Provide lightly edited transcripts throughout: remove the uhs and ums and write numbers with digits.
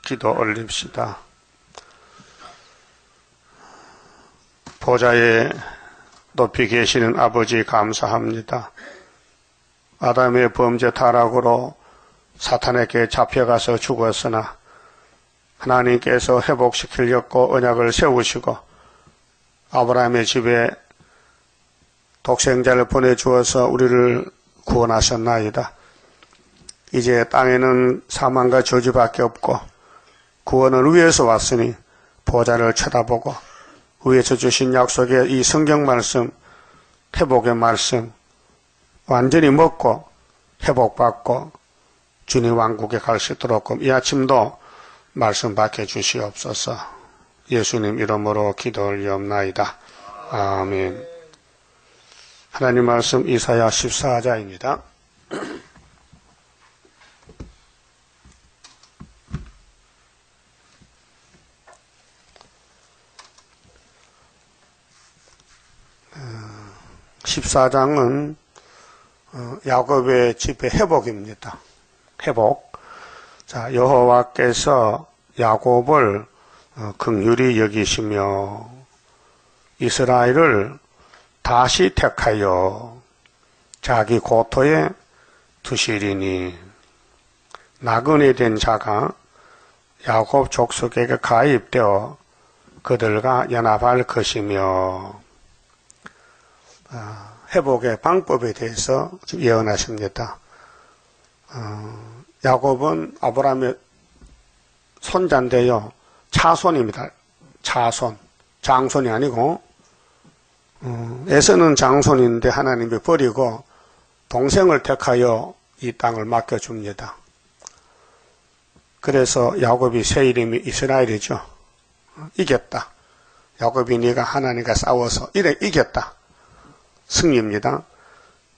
기도 올립시다. 보좌에 높이 계시는 아버지 감사합니다. 아담의 범죄 타락으로 사탄에게 잡혀가서 죽었으나 하나님께서 회복시키려고 언약을 세우시고 아브라함의 집에 독생자를 보내주어서 우리를 구원하셨나이다. 이제 땅에는 사망과 저주밖에 없고 구원은 위에서 왔으니 보좌를 쳐다보고 위에서 주신 약속의 이 성경 말씀, 회복의 말씀 완전히 먹고 회복받고 주님 왕국에 갈 수 있도록 이 아침도 말씀 받게 주시옵소서. 예수님 이름으로 기도 올리옵나이다. 아멘. 하나님 말씀 이사야 14자입니다. 어, 14장은 야곱의 집의 회복입니다. 회복. 자, 여호와께서 야곱을 긍휼히 여기시며 이스라엘을 다시 택하여 자기 고토에 두시리니 나그네 된 자가 야곱 족속에게 가입되어 그들과 연합할 것이며 회복의 방법에 대해서 예언하십니다. 야곱은 아브라함의 손자인데요. 차손입니다. 차손. 장손이 아니고 에서는 장손인데 하나님이 버리고 동생을 택하여 이 땅을 맡겨줍니다. 그래서 야곱이 새 이름이 이스라엘이죠. 이겼다. 야곱이 네가 하나님과 싸워서 이겼다. 승리입니다.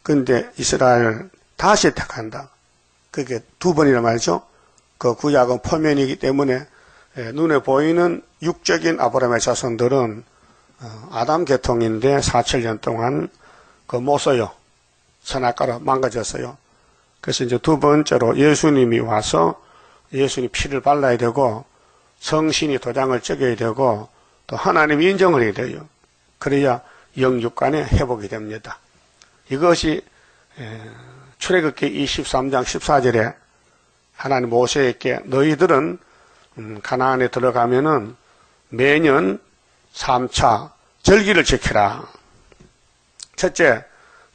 근데 이스라엘 다시 택한다. 그게 두 번이나 말이죠. 그 구약은 표면이기 때문에 눈에 보이는 육적인 아브라함의 자손들은 아담 계통인데 4,700년 동안 못 써요. 선악과로 망가졌어요. 그래서 이제 두 번째로 예수님이 와서 예수님 피를 발라야 되고 성신이 도장을 찍어야 되고 또 하나님이 인정을 해야 돼요. 그래야 영육간의 회복이 됩니다. 이것이 출애굽기 23장 14절에 하나님 모세에게 너희들은 가나안에 들어가면은 매년 3차 절기를 지켜라. 첫째,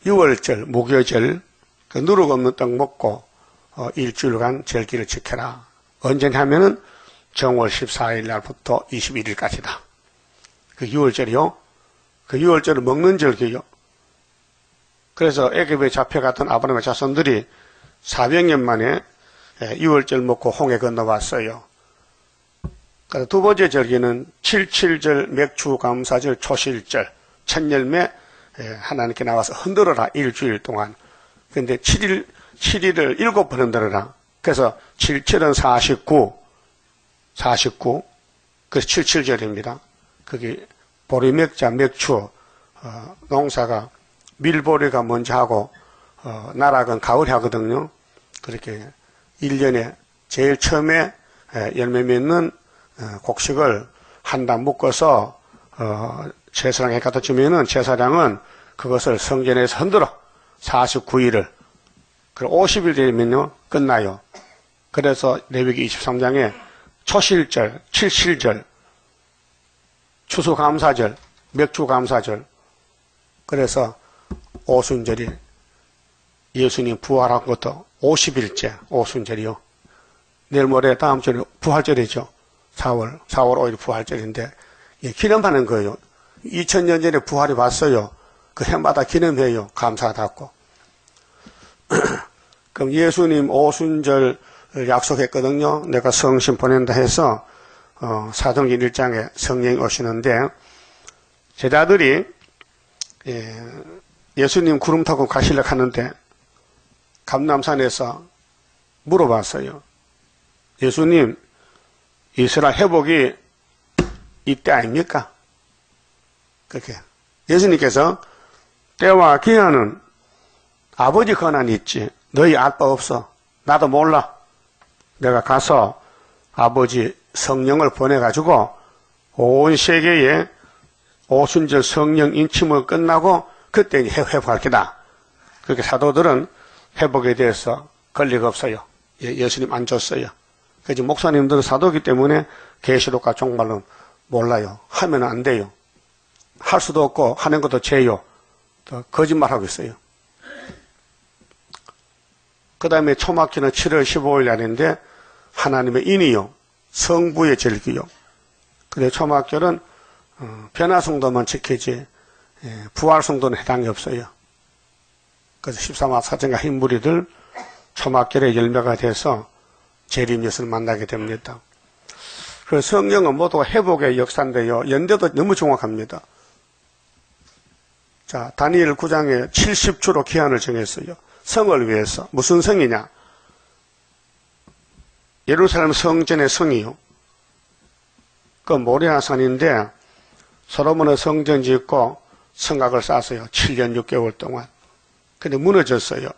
6월절, 무교절, 그 누룩 없는 떡 먹고 일주일간 절기를 지켜라. 언제냐 하면은 정월 14일 날부터 21일까지다. 그 6월절이요. 그 6월절을 먹는 절기요. 그래서 애굽에 잡혀갔던 아브라함의 자손들이 400년 만에 6월절 먹고 홍해 건너왔어요. 두 번째 절기는 77절 맥추감사절 초실절 첫 열매 하나님께 나와서 흔들어라 일주일 동안. 근데 7일을 7번 흔들어라. 그래서 77은 49 그래서 77절입니다. 그게 보리맥자 맥추 농사가 밀보리가 먼저 하고 나락은 가을에 하거든요. 그렇게 1년에 제일 처음에 열매 맺는 곡식을 한 단 묶어서 제사장에 갖다 주면은 제사장은 그것을 성전에서 흔들어 49일을 그리고 50일 되면요 끝나요. 그래서 레위기 23장에 초실절, 77절, 추수감사절, 맥주감사절 그래서 오순절이 예수님 부활한 것도 50일째 오순절이요. 내일 모레 다음 주에 부활절이죠. 4월 5일 부활절인데 기념하는 거예요. 2000년 전에 부활이 왔어요. 그 해마다 기념해요. 감사하다고. 그럼 예수님 오순절 약속했거든요. 내가 성신 보낸다 해서 사도행전 1장에 성령이 오시는데 제자들이 예수님 구름 타고 가시려고 하는데 감람산에서 물어봤어요. 예수님 이스라엘 회복이 이때 아닙니까? 그렇게 예수님께서 때와 기한은 아버지 권한이 있지 너희 알 바 없어. 나도 몰라. 내가 가서 아버지 성령을 보내가지고 온 세계에 오순절 성령 인침을 끝나고 그때 이제 회복할 게다. 그렇게 사도들은 회복에 대해서 권리가 없어요. 예수님 안 줬어요. 그래서 목사님들은 사도이기 때문에 계시록과 종말론 몰라요. 하면 안 돼요. 할 수도 없고 하는 것도 죄요. 또 거짓말하고 있어요. 그 다음에 초막기는 7월 15일 날인데 하나님의 인이요. 성부의 절기요. 근데 초막절은 변화성도만 지키지 부활성도는 해당이 없어요. 그래서 13화 사정과 흰무리들 초막절의 열매가 돼서 재림예수를 만나게 됩니다. 그래서 성경은 모두 회복의 역사인데요. 연대도 너무 정확합니다. 자, 다니엘 9장에 70주로 기한을 정했어요. 성을 위해서. 무슨 성이냐? 예루살렘 성전의 성이요. 그 모리아 산인데 솔로몬의 성전 짓고 성곽을 쌓았어요. 7년 6개월 동안. 근데 무너졌어요.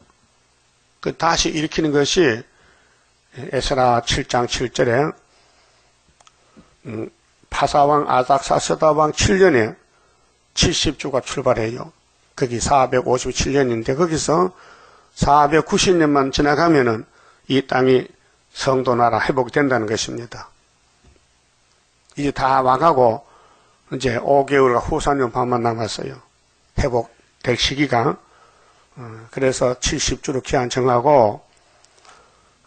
그 다시 일으키는 것이 에스라 7장 7절에 파사왕 아닥사스다왕 7년에 70주가 출발해요. 거기 457년인데 거기서 490년만 지나가면은 이 땅이 성도 나라 회복된다는 것입니다. 이제 다 와가고 이제 5개월과 후산년 반만 남았어요. 회복될 시기가. 그래서 70주로 기한 정하고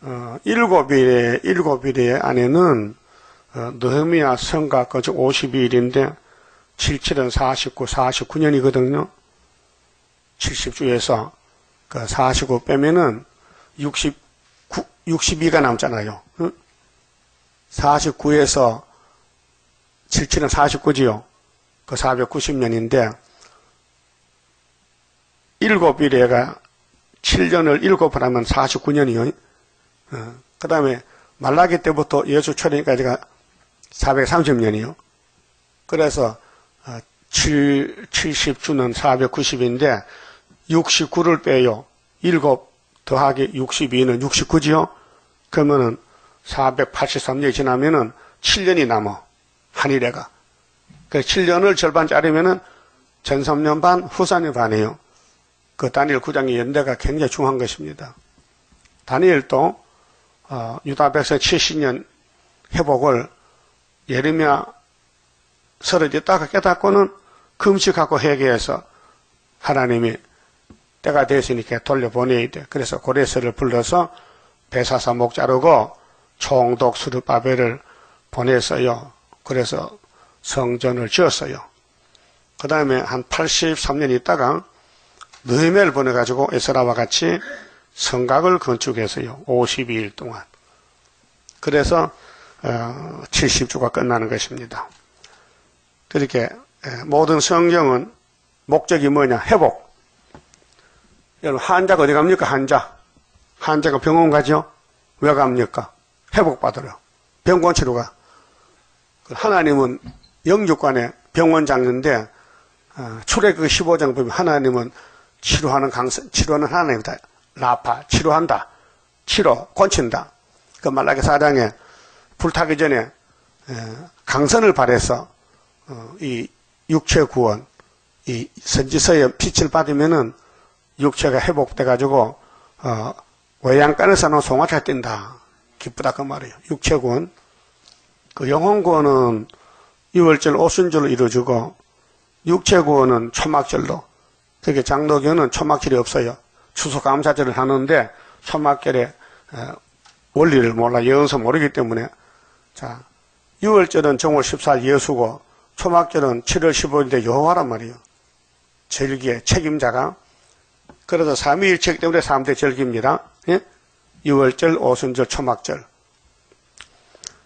7일의 안에는 느헤미야 성가 거저 52일인데 77은 49, 49년이거든요. 70주에서 그 49 빼면은 62가 남잖아요. 49에서 77은 49지요. 그 490년인데 7일에가 7년을 7번 하면 49년이요. 그 다음에 말라기 때부터 예수 초림까지가 430년이요. 그래서 70주는 490인데 69를 빼요. 7 더하기 62는 69지요. 그러면은 483년이 지나면은 7년이 남아. 한일애가. 그래서 7년을 절반 자르면은 전 3년 반, 후 4년 반이에요. 그 다니엘 9장의 연대가 굉장히 중요한 것입니다. 다니엘도 유다 백성 70년 회복을 예레미야 쓰러졌다가 깨닫고는 금식하고 회개해서 하나님이 때가 됐으니까 돌려보내야 돼. 그래서 고레스를 불러서 베사사 목 자르고 총독 스룹바벨을 보냈어요. 그래서 성전을 지었어요. 그 다음에 한 83년 있다가 느헤미야를 보내가지고 에스라와 같이 성곽을 건축했어요. 52일 동안. 그래서 70주가 끝나는 것입니다. 그렇게 모든 성경은 목적이 뭐냐? 회복. 여러분 환자가 어디 갑니까? 환자가 병원 가죠? 왜 갑니까? 회복받으러. 병원 치료가. 하나님은 영육간에 병원 장인데 출애굽 15장 보면 하나님은 치료하는 하나님이다. 라파, 치료한다. 치료, 고친다. 그 말라기 4장에 불타기 전에 강선을 발해서 이 육체 구원, 이 선지서의 빛을 받으면은 육체가 회복돼가지고 외양간에서는 송아지가 뛴다. 기쁘다 그 말이에요. 육체 구원. 그 영혼 구원은 6월절 오순절로 이루어지고 육체 구원은 초막절로. 그게 장로교는 초막절이 없어요. 추수감사절을 하는데 초막절의 원리를 몰라 예언서 모르기 때문에 자 6월절은 정월 14일 예수고 초막절은 7월 15일인데 여호와란 말이에요. 절기의 책임자가. 그래서 삼위일체이기 때문에 3대 절기입니다. 예? 6월절, 오순절, 초막절.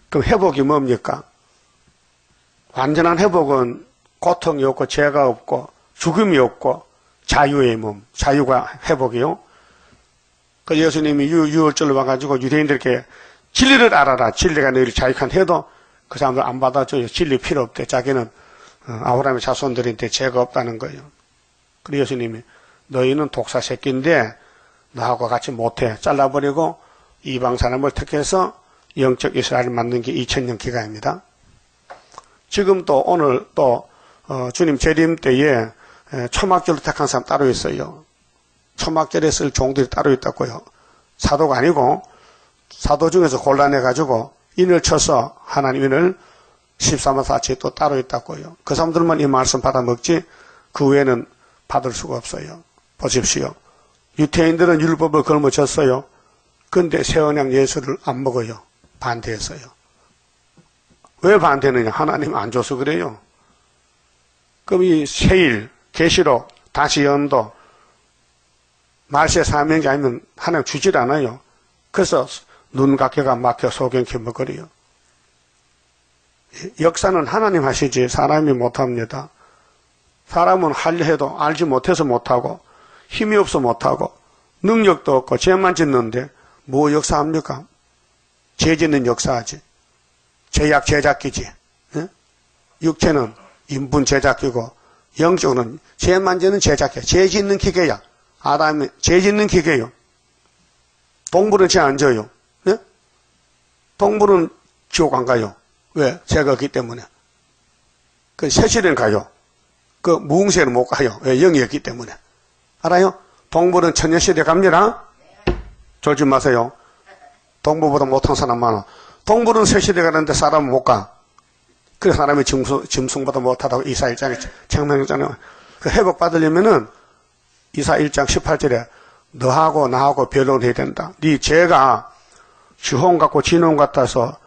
그럼 회복이 뭡니까? 완전한 회복은 고통이 없고 죄가 없고 죽음이 없고 자유의 몸, 자유가 회복이요. 그 예수님이 6월절로 와가지고 유대인들께 진리를 알아라. 진리가 너희를 자유케 해도 그 사람들 안 받아줘요. 진리 필요 없대. 자기는 아브라함의 자손들인데 죄가 없다는 거예요. 그리고 예수님이 너희는 독사 새끼인데 너하고 같이 못해. 잘라버리고 이방 사람을 택해서 영적 이스라엘을 만든 게 2000년 기간입니다. 지금 또 오늘 또 주님 재림 때에 초막절로 택한 사람 따로 있어요. 초막절에 쓸 종들이 따로 있다고요. 사도가 아니고 사도 중에서 골라내가지고 인을 쳐서 하나님 인을 13만 4천이 또 따로 있다고요. 그 사람들만 이 말씀 받아 먹지 그 외에는 받을 수가 없어요. 보십시오. 유태인들은 율법을 걸머졌어요. 근데 새언약 예수를 안 먹어요. 반대했어요. 왜 반대느냐? 하나님 안 줘서 그래요. 그럼 이 세일, 계시록, 다시 연도, 말세 사명이 아니면 하나님 주질 않아요. 그래서 눈각개가 막혀 소경케 먹거리요. 역사는 하나님 하시지 사람이 못합니다. 사람은 하려 해도 알지 못해서 못하고 힘이 없어 못하고 능력도 없고 죄만 짓는데 뭐 역사합니까? 죄 짓는 역사하지. 죄약 제작기지. 예? 육체는 인분 제작기고 영적으로는 죄만 짓는 제작기야. 죄 짓는 기계야. 아담이 죄 짓는 기계요. 동물은 죄 안 져요. 예? 동물은 지옥 안 가요. 왜? 죄가 없기 때문에. 그 세실은 가요. 그 무흥세는 못 가요. 왜? 영이 없기 때문에. 알아요? 동물은 천년시대 갑니다. 졸지 마세요. 동물보다 못한 사람 많아. 동물은 세시대 가는데 사람은 못 가. 그래서 사람이 짐승보다 못하다고 이사 1장에 책망했잖아요. 그 회복 받으려면은 이사 1장 18절에 너하고 나하고 변론해야 된다. 네 죄가 주홍 같고 진홍 같아서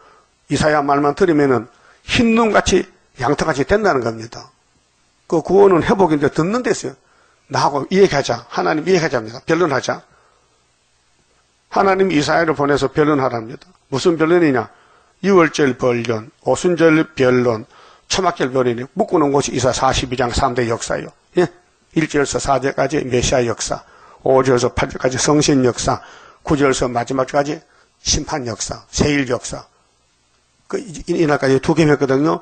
이사야 말만 들으면은 흰눈같이 양털같이 된다는 겁니다. 그 구원은 회복인데 듣는 데서요. 나하고 이야기하자. 하나님 이야기하자입니다. 변론하자. 하나님 이사야를 보내서 변론하랍니다. 무슨 변론이냐? 6월절 변론, 오순절 변론, 초막절 변론이 묶어놓은 곳이 이사 42장 3대 역사예요. 예? 1절에서 4절까지 메시아 역사, 5절에서 8절까지 성신 역사, 9절에서 마지막까지 심판 역사, 세일 역사. 이날까지 두 개 했거든요.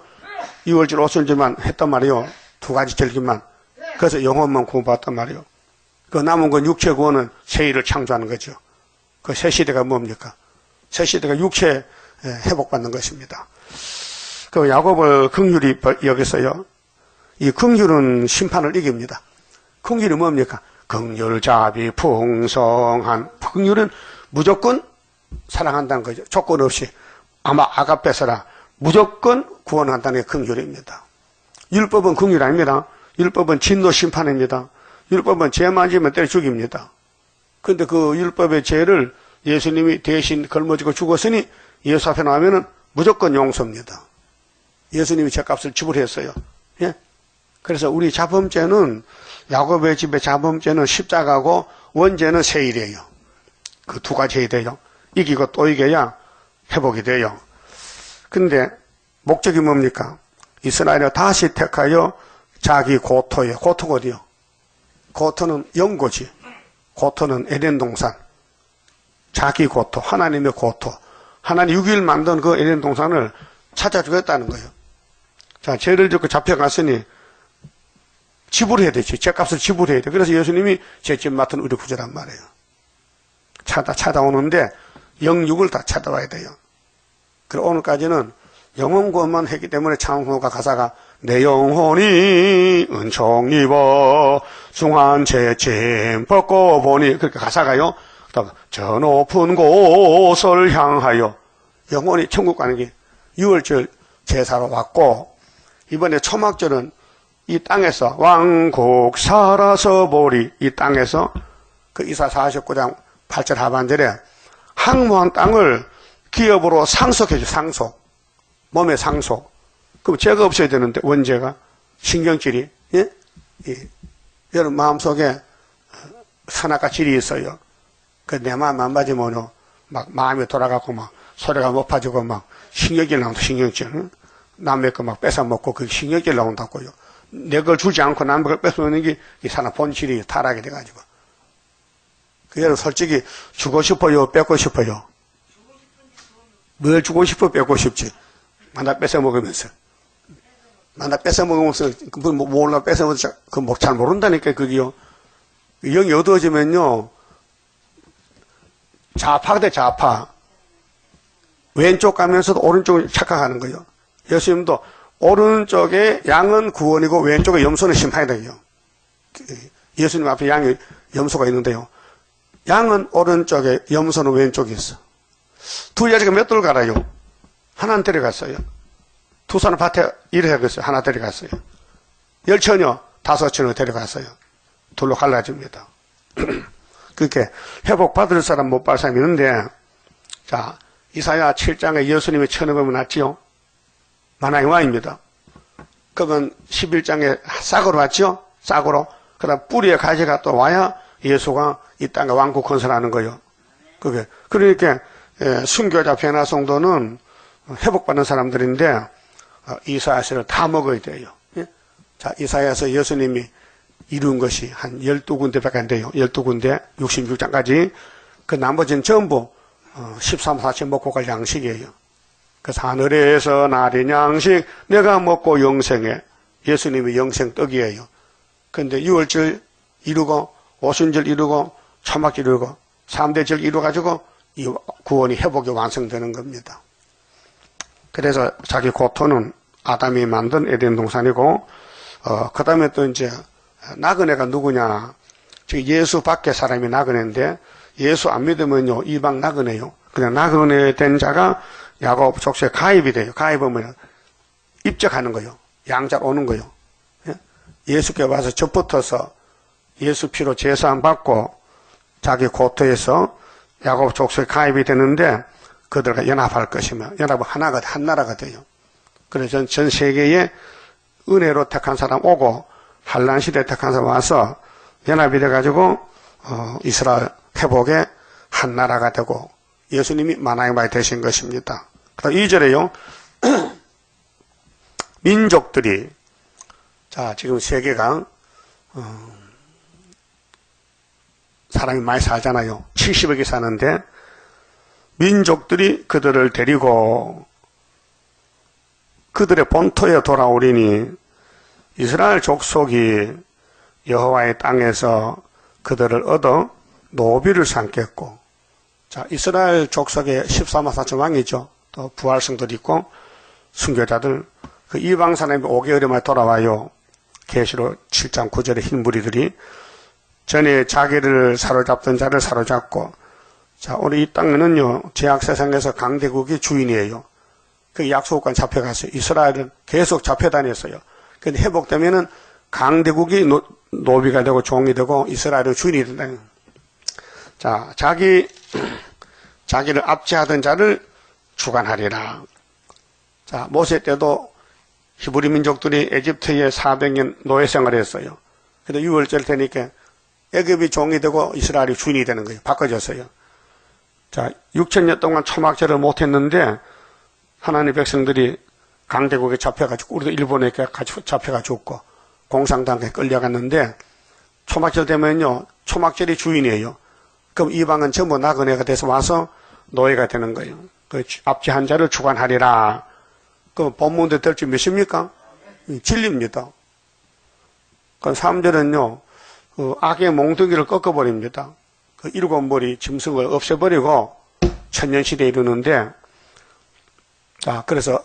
6월절, 오순절만 했단 말이에요. 두 가지 절기만. 그래서 영혼만 구원받았단 말이에요. 그 남은 건 육체 구원은 세일을 창조하는 거죠. 그 새 시대가 뭡니까? 새 시대가 육체 회복받는 것입니다. 그 야곱을 긍휼히 여기서요. 이 긍휼은 심판을 이깁니다. 긍휼이 뭡니까? 긍휼자비 풍성한. 긍휼은 무조건 사랑한다는 거죠. 조건 없이. 아마 아가페서라 무조건 구원한다는 게 긍휼입니다. 율법은 긍휼 아닙니다. 율법은 진노 심판입니다. 율법은 죄만 지면 때려 죽입니다. 근데 그 율법의 죄를 예수님이 대신 걸머지고 죽었으니 예수 앞에 나오면은 무조건 용서입니다. 예수님이 죄값을 지불했어요. 예? 그래서 우리 자범죄는 야곱의 집의 자범죄는 십자가고 원죄는 세일이에요. 그 두 가지 해야 돼요. 이기고 또 이겨야 회복이 돼요. 근데 목적이 뭡니까? 이스라엘을 다시 택하여 자기 고토에, 고토가 어디요? 고토는 영고지. 고토는 에덴 동산. 자기 고토, 하나님의 고토. 하나님 6일 만든 그 에덴 동산을 찾아주겠다는 거예요. 자, 죄를 짓고 잡혀갔으니 지불해야 되지. 죄값을 지불해야 돼. 그래서 예수님이 죄집 맡은 우리 구제란 말이에요. 찾아오는데 영육을 다 찾아와야 돼요. 그리고 오늘까지는 영혼 구원만 했기 때문에 찬송가 가사가 내 영혼이 은총 입어 숭한 죄짐 벗고 보니 그렇게 가사가요. 저 높은 곳을 향하여 영혼이 천국 가는 게 6월절 제사로 왔고 이번에 초막절은 이 땅에서 왕국 살아서 보리 이 땅에서 그 이사 49장 8절 하반절에 항모한 땅을 기업으로 상속해줘. 상속. 몸의 상속. 그럼 죄가 없어야 되는데 원죄가 신경질이 예? 여러분 마음속에 선악과 질이 있어요. 그 내 마음 안 맞으면 막 마음이 돌아가고 막 소리가 높아지고 막 신경질 나온다. 신경질. 응? 남의 거 막 뺏어먹고 그 신경질 나온다고요. 내 걸 주지 않고 남의 걸 뺏어먹는 게 이 사람 본질이 타락이 돼가지고. 그 여러분 솔직히 주고 싶어요? 뺏고 싶어요? 뭘 주고 싶어? 뺏고 싶지. 만나 뺏어먹으면서. 만나 뺏어먹으면서 몰라 뺏어먹으면서 그 잘 모른다니까 그게요. 영이 어두워지면요. 좌파가 돼 좌파. 왼쪽 가면서도 오른쪽을 착각하는 거예요. 예수님도 오른쪽에 양은 구원이고 왼쪽에 염소는 심판이다. 예수님 앞에 양이 염소가 있는데요. 양은 오른쪽에 염소는 왼쪽에 있어. 두 여자가 몇 돌 갈아요? 하나는 데려갔어요. 두 사람 밭에 일을 해갔어요. 하나 데려갔어요. 10처녀 5처녀 데려갔어요. 둘로 갈라집니다. 그렇게 회복받을 사람 못 받을 사람이 있는데, 자, 이사야 7장에 예수님의 천업음이 났지요? 만화영화입니다. 그러면 11장에 싹으로 왔죠? 싹으로. 그 다음 뿌리에 가지가 또 와야 예수가 이 땅에 왕국 건설하는 거예요. 그게. 그러니까, 순교자 변화성도는 회복받는 사람들인데, 이사야서를 다 먹어야 돼요. 예? 자, 이사야서 예수님이 이룬 것이 한 12군데밖에 안 돼요. 12군데, 66장까지. 그 나머지는 전부 13, 14 먹고 갈 양식이에요. 그래서 하늘에서 나린 양식 내가 먹고 영생해. 예수님이 영생 떡이에요. 그런데 6월절 이루고 오순절 이루고 초막절 이루고 3대절 이루어가지고 이 구원이 회복이 완성되는 겁니다. 그래서 자기 고토는 아담이 만든 에덴 동산이고 그 다음에 또 이제 나그네가 누구냐. 지금 예수 밖에 사람이 나그네인데 예수 안 믿으면요 이방 나그네요. 그냥 나그네 된 자가 야곱 족속에 가입이 돼요. 가입하면 입적하는 거예요. 양자 오는 거예요. 예수께 와서 접붙어서 예수 피로 제사함 받고 자기 고토에서 야곱 족속에 가입이 되는데 그들과 연합할 것이며 연합은 하나가 한 나라가 돼요. 그래서 전 세계에 은혜로 택한 사람 오고 한란 시대에 택한 사람 와서 연합이 돼가지고 이스라엘 회복의 한 나라가 되고 예수님이 만왕의 되신 것입니다. 그다음 2절에요. 민족들이 자 지금 세계가 사람이 많이 살잖아요. 70억이 사는데 민족들이 그들을 데리고 그들의 본토에 돌아오리니 이스라엘 족속이 여호와의 땅에서 그들을 얻어 노비를 삼겠고 자 이스라엘 족속의 14만 4천 왕이죠. 또 부활성들 있고 순교자들 그 이방 사람이 5개월에 만에 돌아와요. 계시록 7장 9절의 흰 무리들이 전에 자기를 사로잡던 자를 사로잡고 자 오늘 이 땅에는요 제약 세상에서 강대국이 주인이에요. 그 약속관 잡혀갔어요. 이스라엘은 계속 잡혀다녔어요. 근데 회복되면은 강대국이 노비가 되고 종이 되고 이스라엘은 주인이 된다. 자 자기를 압제하던 자를 주관하리라. 자 모세 때도 히브리 민족들이 에집트에 400년 노예 생활을 했어요. 근데 6월절 되니까 애굽이 종이 되고 이스라엘이 주인이 되는 거예요. 바꿔졌어요. 자 6,000년 동안 초막절을 못했는데 하나님의 백성들이 강대국에 잡혀가지고 우리도 일본에 잡혀가 죽고 공산당에 끌려갔는데 초막절 되면요 초막절이 주인이에요. 그럼 이방은 전부 나그네가 돼서 와서 노예가 되는 거예요. 그 압제한 자를 주관하리라. 그럼 본문대 될 줄 몇입니까? 진리입니다. 그 3절은요 악의 몽둥이를 꺾어버립니다. 그 7머리 짐승을 없애버리고 천년시대에 이르는데 자 그래서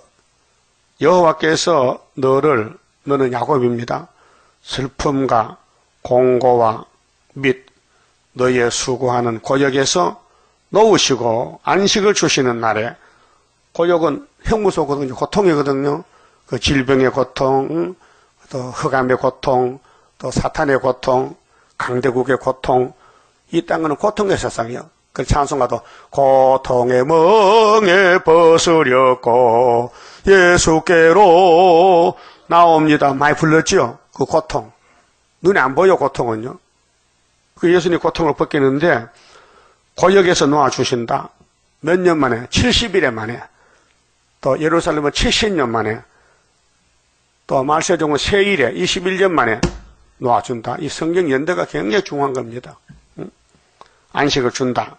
여호와께서 너는 야곱입니다. 슬픔과 공고와 및 너의 수고하는 고역에서 놓으시고 안식을 주시는 날에 고역은 형무소거든요. 고통이거든요. 그 질병의 고통, 또 흑암의 고통, 또 사탄의 고통, 강대국의 고통, 이 땅은 고통의 세상이요. 그 찬송가도 고통의 멍에 벗으렸고 예수께로 나옵니다. 많이 불렀지요. 그 고통. 눈에 안 보여 고통은요. 그 예수님 고통을 벗기는데 고역에서 놓아주신다. 몇 년 만에? 70일에 만에. 또 예루살렘은 70년 만에. 또 말세종은 세일에 21년 만에 놓아준다. 이 성경 연대가 굉장히 중요한 겁니다. 안식을 준다.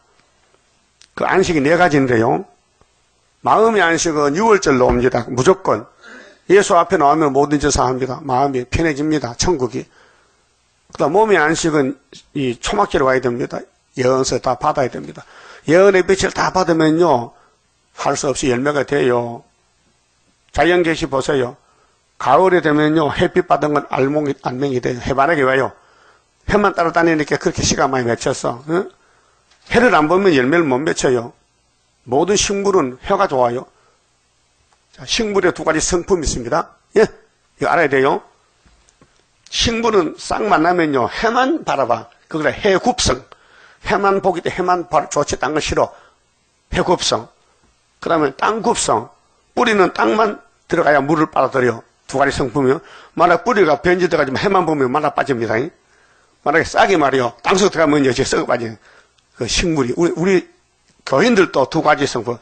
그 안식이 4가지인데요. 마음의 안식은 6월절로 옵니다. 무조건. 예수 앞에 나오면 모든 짓을 합니다. 마음이 편해집니다. 천국이. 그 다음 몸의 안식은 이 초막절에 와야 됩니다. 예언서 다 받아야 됩니다. 예언의 빛을 다 받으면요. 할 수 없이 열매가 돼요. 자연계시 보세요. 가을에 되면요, 햇빛 받은 건 알맹이 돼요. 해바라기 와요. 해만 따라다니니까 그렇게 시간 많이 맺혔어. 응? 해를 안 보면 열매를 못 맺혀요. 모든 식물은 해가 좋아요. 자, 식물에 두 가지 성품이 있습니다. 예? 이거 알아야 돼요. 식물은 싹 만나면요, 해만 바라봐. 그거라 해굽성. 해만 보기 때 해만 좋지, 딴 건 싫어. 해굽성. 그 다음에 땅굽성. 뿌리는 땅만 들어가야 물을 빨아들여. 두 가지 성품이요. 만약 뿌리가 변질 돼가지고 해만 보면 말라 빠집니다. 만약에 싹이 말이요, 땅속 들어가면 이제 썩어 빠지는 그 식물이. 우리 교인들도 두 가지 성품.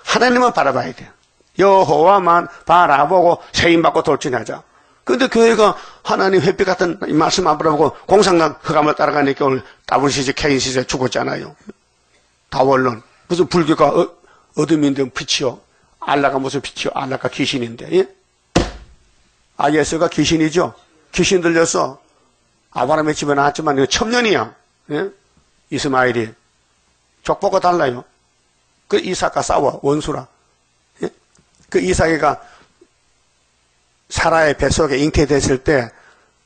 하나님만 바라봐야 돼요. 여호와만 바라보고 세임받고 돌진하자. 근데 교회가 하나님 햇빛 같은 말씀 안 바라보고 공상당 흑암을 따라가니까 오늘 WCG 케인 시대 죽었잖아요. 다원론. 무슨 불교가 어둠인데 빛이요. 알라가 무슨 빛이요. 알라가 귀신인데. 예? IS가 귀신이죠. 귀신 들렸어. 아브라함의 집에 나왔지만 이거 첩년이야. 예? 이스마엘이. 족보가 달라요. 그 이삭과 싸워. 원수라. 예? 그 이삭이가 사라의 뱃속에 잉태됐을 때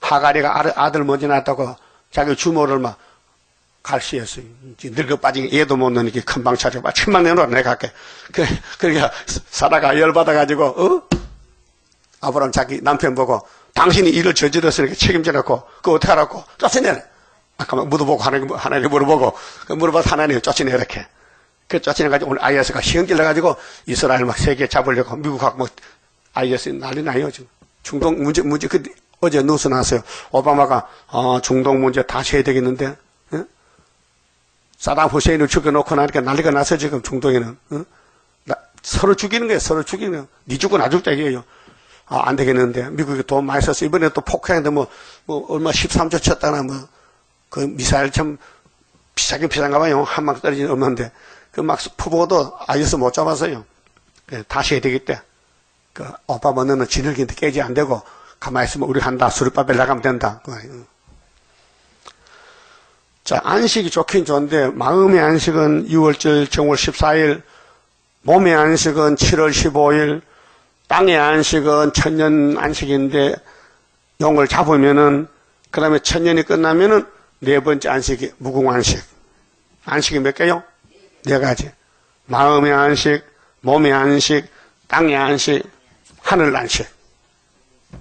하가리가 아들 먼저 낳았다고 자기 주모를 막 갈시했어요. 늙어 빠진 얘도 못 넣으니까 금방 차려봐. 천만 내놓으라 내가 갈게. 그러니까 사라가 열받아가지고 아브라함 자기 남편 보고 당신이 일을 저질렀으니까 책임져 놓고 그거 어떻게 하라고 쫓아내라. 아까 물어보고 하나님 물어보고 물어봐서 하나님 쫓아내 이렇게. 그 쫓아내가지고 오늘 IS가 시험길 내가지고 이스라엘 막 세계 잡으려고 미국하고 뭐 IS 난리 나요 지금. 중동 문제 어제 뉴스 나왔어요. 오바마가 중동 문제 다시 해야 되겠는데. 예? 사담 후세인을 죽여놓고 나니까 난리가 나서 지금 중동에는. 서로 죽이는 거예요. 서로 죽이는 거예요. 니 죽고 나 죽자 이게요. 안 되겠는데. 미국이 돈 많이 썼어. 이번에 또 폭행인데 뭐 얼마 13조 쳤다나 그 미사일 참 비싼가 봐요. 한 방 떨어지는 없는데. 그 막 푸보도 IS 못 잡았어요. 다시 해야 되겠대. 그 오바마 너는 지들기한테 깨지 안 되고 가만히 있으면 우리 한다. 수르바벨 나가면 된다. 자, 안식이 좋긴 좋은데 마음의 안식은 6월절 정월 14일, 몸의 안식은 7월 15일, 땅의 안식은 천년 안식인데 용을 잡으면은 그 다음에 천년이 끝나면은 네 번째 안식이 무궁안식. 안식이 몇 개요? 네 가지. 마음의 안식, 몸의 안식, 땅의 안식, 하늘 안식.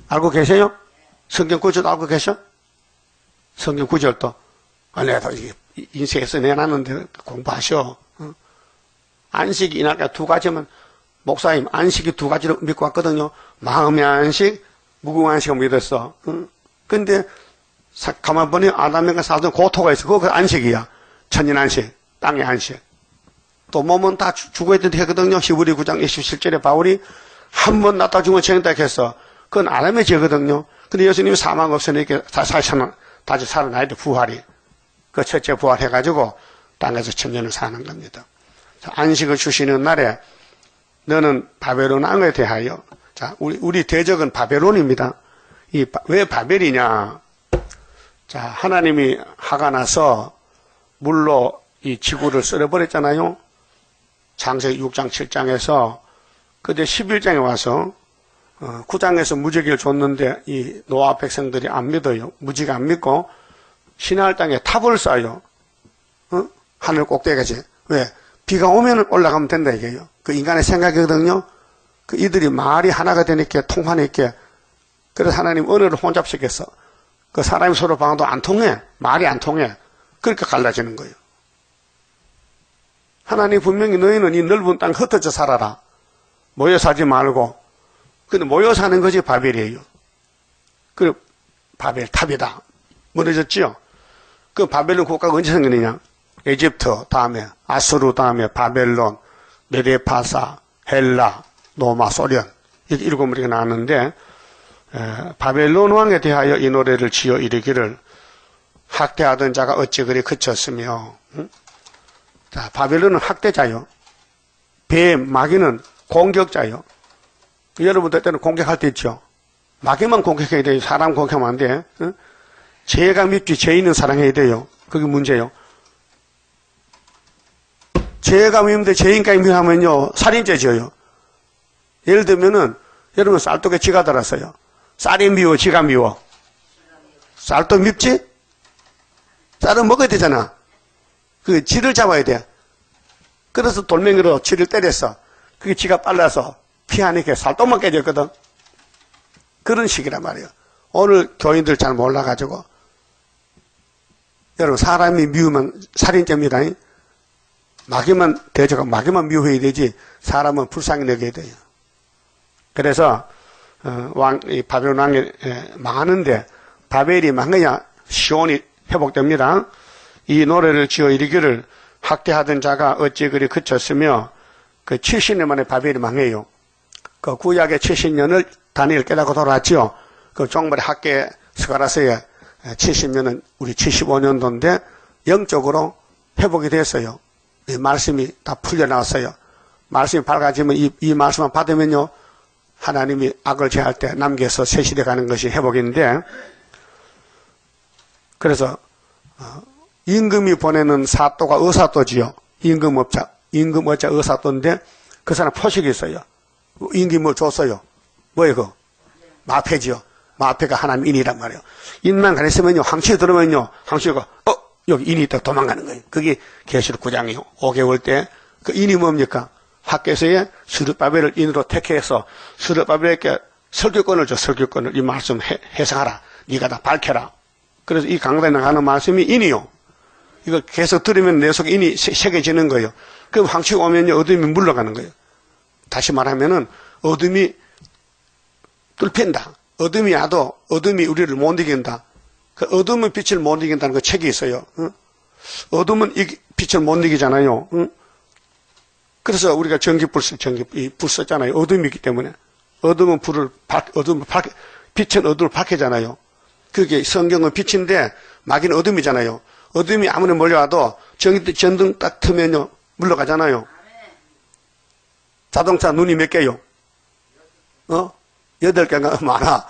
알고 계세요? 성경 구절도 알고 계셔? 성경 구절도. 내가 인쇄해서 내놨는데 공부하셔. 안식이 이날까 두 가지면 목사님 안식이 두 가지로 믿고 왔거든요. 마음의 안식, 무궁안식을 믿었어. 근데 가만 보니 아담과 사도는 고토가 있어. 그거 안식이야. 천년 안식, 땅의 안식. 또 몸은 다 죽어야 되거든요. 히브리 9장 27절에 바울이 한 번 낳다 죽으면 정답했어. 그건 아담의 죄거든요. 근데 예수님이 사망 없으니까 다시 살아나야 돼, 부활이. 그 첫째 부활해가지고 땅에서 천년을 사는 겁니다. 자, 안식을 주시는 날에 너는 바벨론 왕에 대하여. 자, 우리 대적은 바벨론입니다. 왜 바벨이냐. 자, 하나님이 화가 나서 물로 이 지구를 썰어버렸잖아요. 창세기 6장 7장에서 그때 11장에 와서 9장에서 무지개를 줬는데 이 노아 백성들이 안 믿어요. 무지개 안 믿고 시내할 땅에 탑을 쌓아요. 하늘 꼭대기까지. 왜? 비가 오면 올라가면 된다 이게요. 그 인간의 생각이거든요. 그 이들이 말이 하나가 되니까 통하는 있게. 그래서 하나님 언어를 혼잡시켰어. 그 사람이 서로 방도 안 통해. 말이 안 통해. 그러니까 갈라지는 거예요. 하나님 분명히 너희는 이 넓은 땅 흩어져 살아라. 모여 살지 말고. 근데 모여 사는 것이 바벨이에요. 그 바벨 탑이다. 무너졌지요? 그 바벨론 국가가 언제 생겼느냐? 에집트 다음에 아수르 다음에 바벨론, 메데파사, 헬라, 로마, 소련 이렇게 일곱 무리가 나왔는데 바벨론 왕에 대하여 이 노래를 지어 이르기를 학대하던 자가 어찌 그리 그쳤으며. 자, 바벨론은 학대자요. 마귀는 공격자요. 여러분들 때는 공격할 때 있죠. 마귀만 공격해야 돼요. 사람 공격하면 안 돼. 죄가 밉지 죄인은 사랑해야 돼요. 그게 문제예요. 죄가 미운데 죄인까지 미워하면요, 살인죄 지어요. 예를 들면은, 여러분 쌀떡에 쥐가 들었어요. 쌀이 미워, 쥐가 미워? 쌀도 밉지? 쌀은 먹어야 되잖아. 그 쥐를 잡아야 돼. 그래서 돌멩이로 쥐를 때렸어. 그게 쥐가 빨라서 피하니까 쌀떡만 깨졌거든. 그런 식이란 말이에요. 오늘 교인들 잘 몰라가지고. 여러분, 사람이 미우면 살인죄입니다. 마귀만 대적하고 마귀만 미워해야 되지, 사람은 불쌍히 여겨야 돼요. 그래서, 이 바벨론 왕이 망하는데, 바벨이 망해야 시온이 회복됩니다. 이 노래를 지어 이르기를 학대하던 자가 어찌 그리 그쳤으며, 그 70년 만에 바벨이 망해요. 그 구약의 70년을 다니엘 깨닫고 돌아왔지요. 그 종말의 학계 스가랴서에 70년은 우리 75년도인데 영적으로 회복이 됐어요. 이 말씀이 다 풀려나왔어요. 말씀이 밝아지면 이 말씀만 받으면요, 하나님이 악을 제할 때 남겨서 새 시대 가는 것이 회복인데, 그래서 임금이 보내는 사또가 의사또지요. 임금업자 의사또인데 그 사람 표식이 있어요. 임금이 뭐 줬어요? 뭐예요 그거? 마패지요. 마패가 하나님 인이란 말이에요. 인만 가렸으면요, 황치에 들으면요, 황치가 여기 인이 있다 도망가는 거예요. 그게 계시록 9장이요. 5개월 때 그 인이 뭡니까? 학계서에 스룹바벨을 인으로 택해서 스룹바벨에게 설교권을 줘. 설교권을. 이 말씀 해석하라. 네가 다 밝혀라. 그래서 이 강단에 나가는 말씀이 인이요. 이거 계속 들으면 내 속에 인이 새겨지는 거예요. 그럼 황치가 오면요, 어둠이 물러가는 거예요. 다시 말하면은 어둠이 뚫힌다. 어둠이 와도 어둠이 우리를 못 이긴다. 그 어둠은 빛을 못 이긴다는 그 책이 있어요. 응? 어둠은 빛을 못 이기잖아요. 응? 그래서 우리가 전기불 썼잖아요. 어둠이 있기 때문에. 어둠은 빛은 어둠을 밝히잖아요. 그게 성경은 빛인데 마귀는 어둠이잖아요. 어둠이 아무리 몰려와도 전등 딱 트면요, 물러가잖아요. 자동차 눈이 몇 개요? 8개가 많아.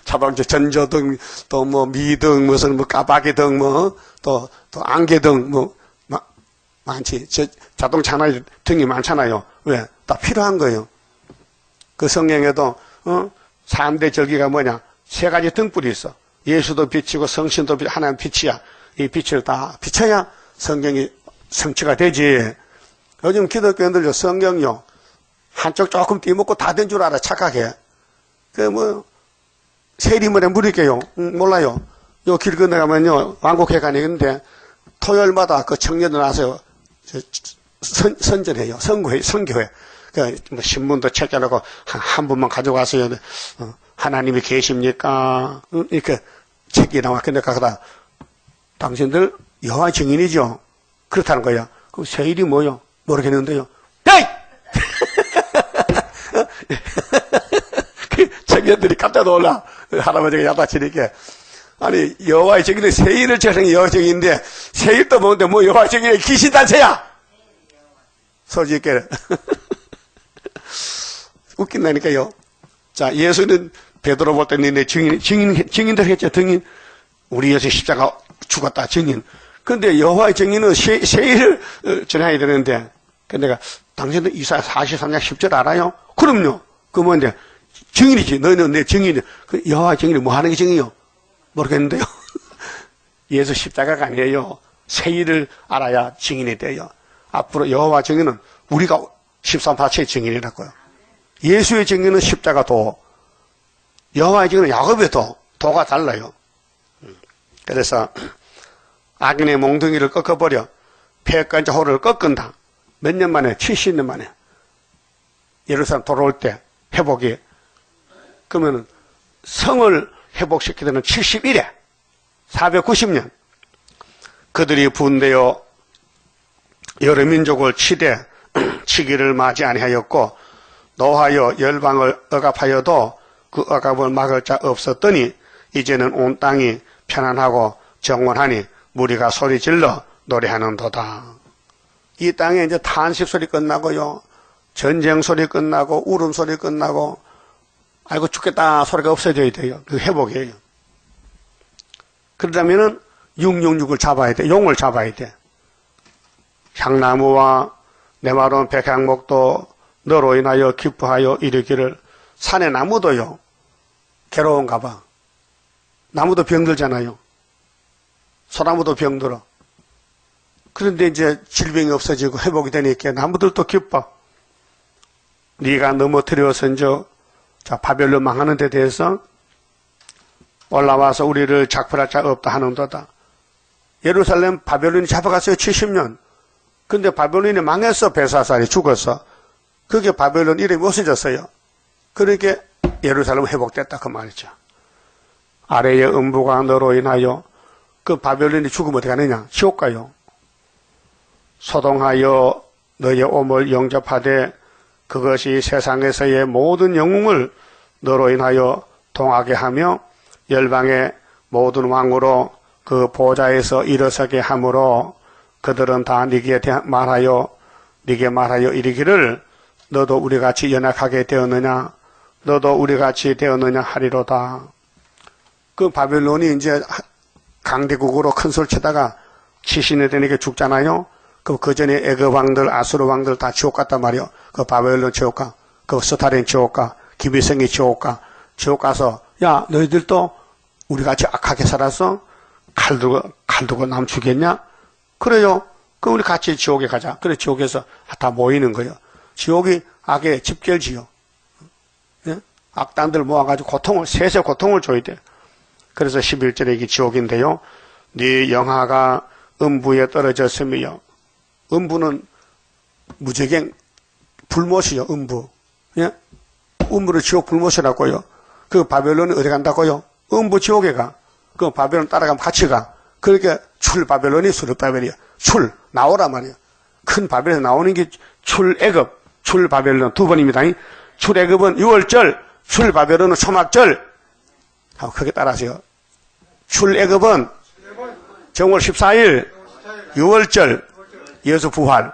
자동차 전조등, 또 뭐 미등, 무슨 뭐 까마귀 등, 또 안개등, 많지. 자동차 하나에 등이 많잖아요. 왜? 다 필요한 거예요. 그 성경에도, 3대 절기가 뭐냐? 3가지 등불이 있어. 예수도 빛이고 성신도 빛, 하나님 빛이야. 이 빛을 다 비춰야 성경이 성취가 되지. 요즘 기독교인들요, 성경요, 한쪽 조금 띄먹고 다 된 줄 알아, 착하게. 세리머리에 물을게요. 몰라요. 요 길 건너가면요, 왕국회관이 있는데, 토요일마다 그 청년들 나서 선전해요. 선교회. 신문도 책자놓고 한 분만 가져가세요. 하나님이 계십니까? 이렇게 책이 나와. 근데 가다 당신들 여호와 증인이죠? 그렇다는 거야. 그럼 세일이 뭐요? 모르겠는데요. 에이! 그 청년들이 깜짝 놀라. 할아버지가 야단치니까. 아니, 여호와의 증인은 세일을 제정이 여호와의 증인인데, 세일도 모르는데 뭐 여호와의 증인이 귀신단체야! 솔직히. 웃긴다니까요. 자, 예수는 베드로 볼 때 너네 증인들 했죠, 증인. 우리 예수 십자가 죽었다, 증인. 근데 여호와의 증인은 세일을 전해야 되는데, 내가 당신들 이사야 43장 10절 알아요? 그럼요. 그 뭔데? 증인이지. 너희는 내 증인이야. 그 여호와의 증인이 뭐 하는 게 증인이요? 모르겠는데요. 예수 십자가가 아니에요. 세일을 알아야 증인이 돼요. 앞으로 여호와 증인은 우리가 13파체의 증인이라고요. 예수의 증인은 십자가 도, 여호와의 증인은 야곱의 도가 달라요. 그래서 악인의 몽둥이를 꺾어버려 패권자 호를 꺾은다. 몇 년 만에? 70년 만에. 예루살렘 돌아올 때 회복이. 그러면 성을 회복시키는 71회, 490년. 그들이 분대어 여러 민족을 치기를 맞이 아니하였고 노하여 열방을 억압하여도 그 억압을 막을 자 없었더니 이제는 온 땅이 편안하고 정원하니 무리가 소리질러 노래하는도다. 이 땅에 이제 탄식 소리 끝나고요, 전쟁 소리 끝나고 울음 소리 끝나고 아이고 죽겠다 소리가 없어져야 돼요. 그 회복이에요. 그러려면은 666을 잡아야 돼. 용을 잡아야 돼. 향나무와 내 말은 백향목도 너로 인하여 기뻐하여 이르기를. 산의 나무도요, 괴로운가 봐. 나무도 병들잖아요. 소나무도 병들어. 그런데 이제 질병이 없어지고 회복이 되니까 나무들도 기뻐. 네가 넘어뜨려서 자, 바벨론 망하는 데 대해서 올라와서 우리를 작별할 자 없다 하는도다. 예루살렘 바벨론이 잡아갔어요. 70년. 근데 바벨론이 망했어. 벨사살이 죽었어. 그게 바벨론 이름이 없어졌어요. 그러니까 예루살렘 회복됐다 그 말이죠. 아래의 음부가 너로 인하여 그 바벨론이 죽으면 어떻게 하느냐? 지옥 가요. 소동하여 너의 오물 영접하되 그것이 세상에서의 모든 영웅을 너로 인하여 동하게 하며 열방의 모든 왕으로 그 보좌에서 일어서게 하므로 그들은 다 네게 말하여 이르기를 너도 우리같이 연약하게 되었느냐? 너도 우리같이 되었느냐 하리로다. 그 바벨론이 이제 강대국으로 큰 소리 치다가 70년 되니까 죽잖아요. 그 전에 애굽 왕들, 아수르 왕들 다 지옥 갔단 말이요. 그 바벨론 지옥 가, 그 스타린 지옥 가, 기비성이 지옥 가, 지옥 가서 야 너희들도 우리같이 악하게 살았어? 칼 두고 남 죽였냐? 그래요. 그럼 우리 같이 지옥에 가자. 그래 지옥에서 다 모이는 거예요. 지옥이 악의 집결지요. 예? 악단들 모아가지고 세세 고통을 줘야 돼. 그래서 11절에 이게 지옥인데요. 네 영하가 음부에 떨어졌으며, 음부는 무적행 불못이요. 음부. 예? 음부를 지옥 불못이라고요. 그 바벨론이 어디 간다고요? 음부 지옥에 가. 그 바벨론 따라가면 같이 가. 그러니까 출 바벨론이 수르 바벨이야. 출 나오라 말이야. 큰 바벨에서 나오는 게 출애굽, 출 바벨론 두 번입니다. 출애굽은 6월절, 출 바벨론은 초막절. 하고 크게 따라하세요. 출애굽은 정월 14일 6월절 예수 부활,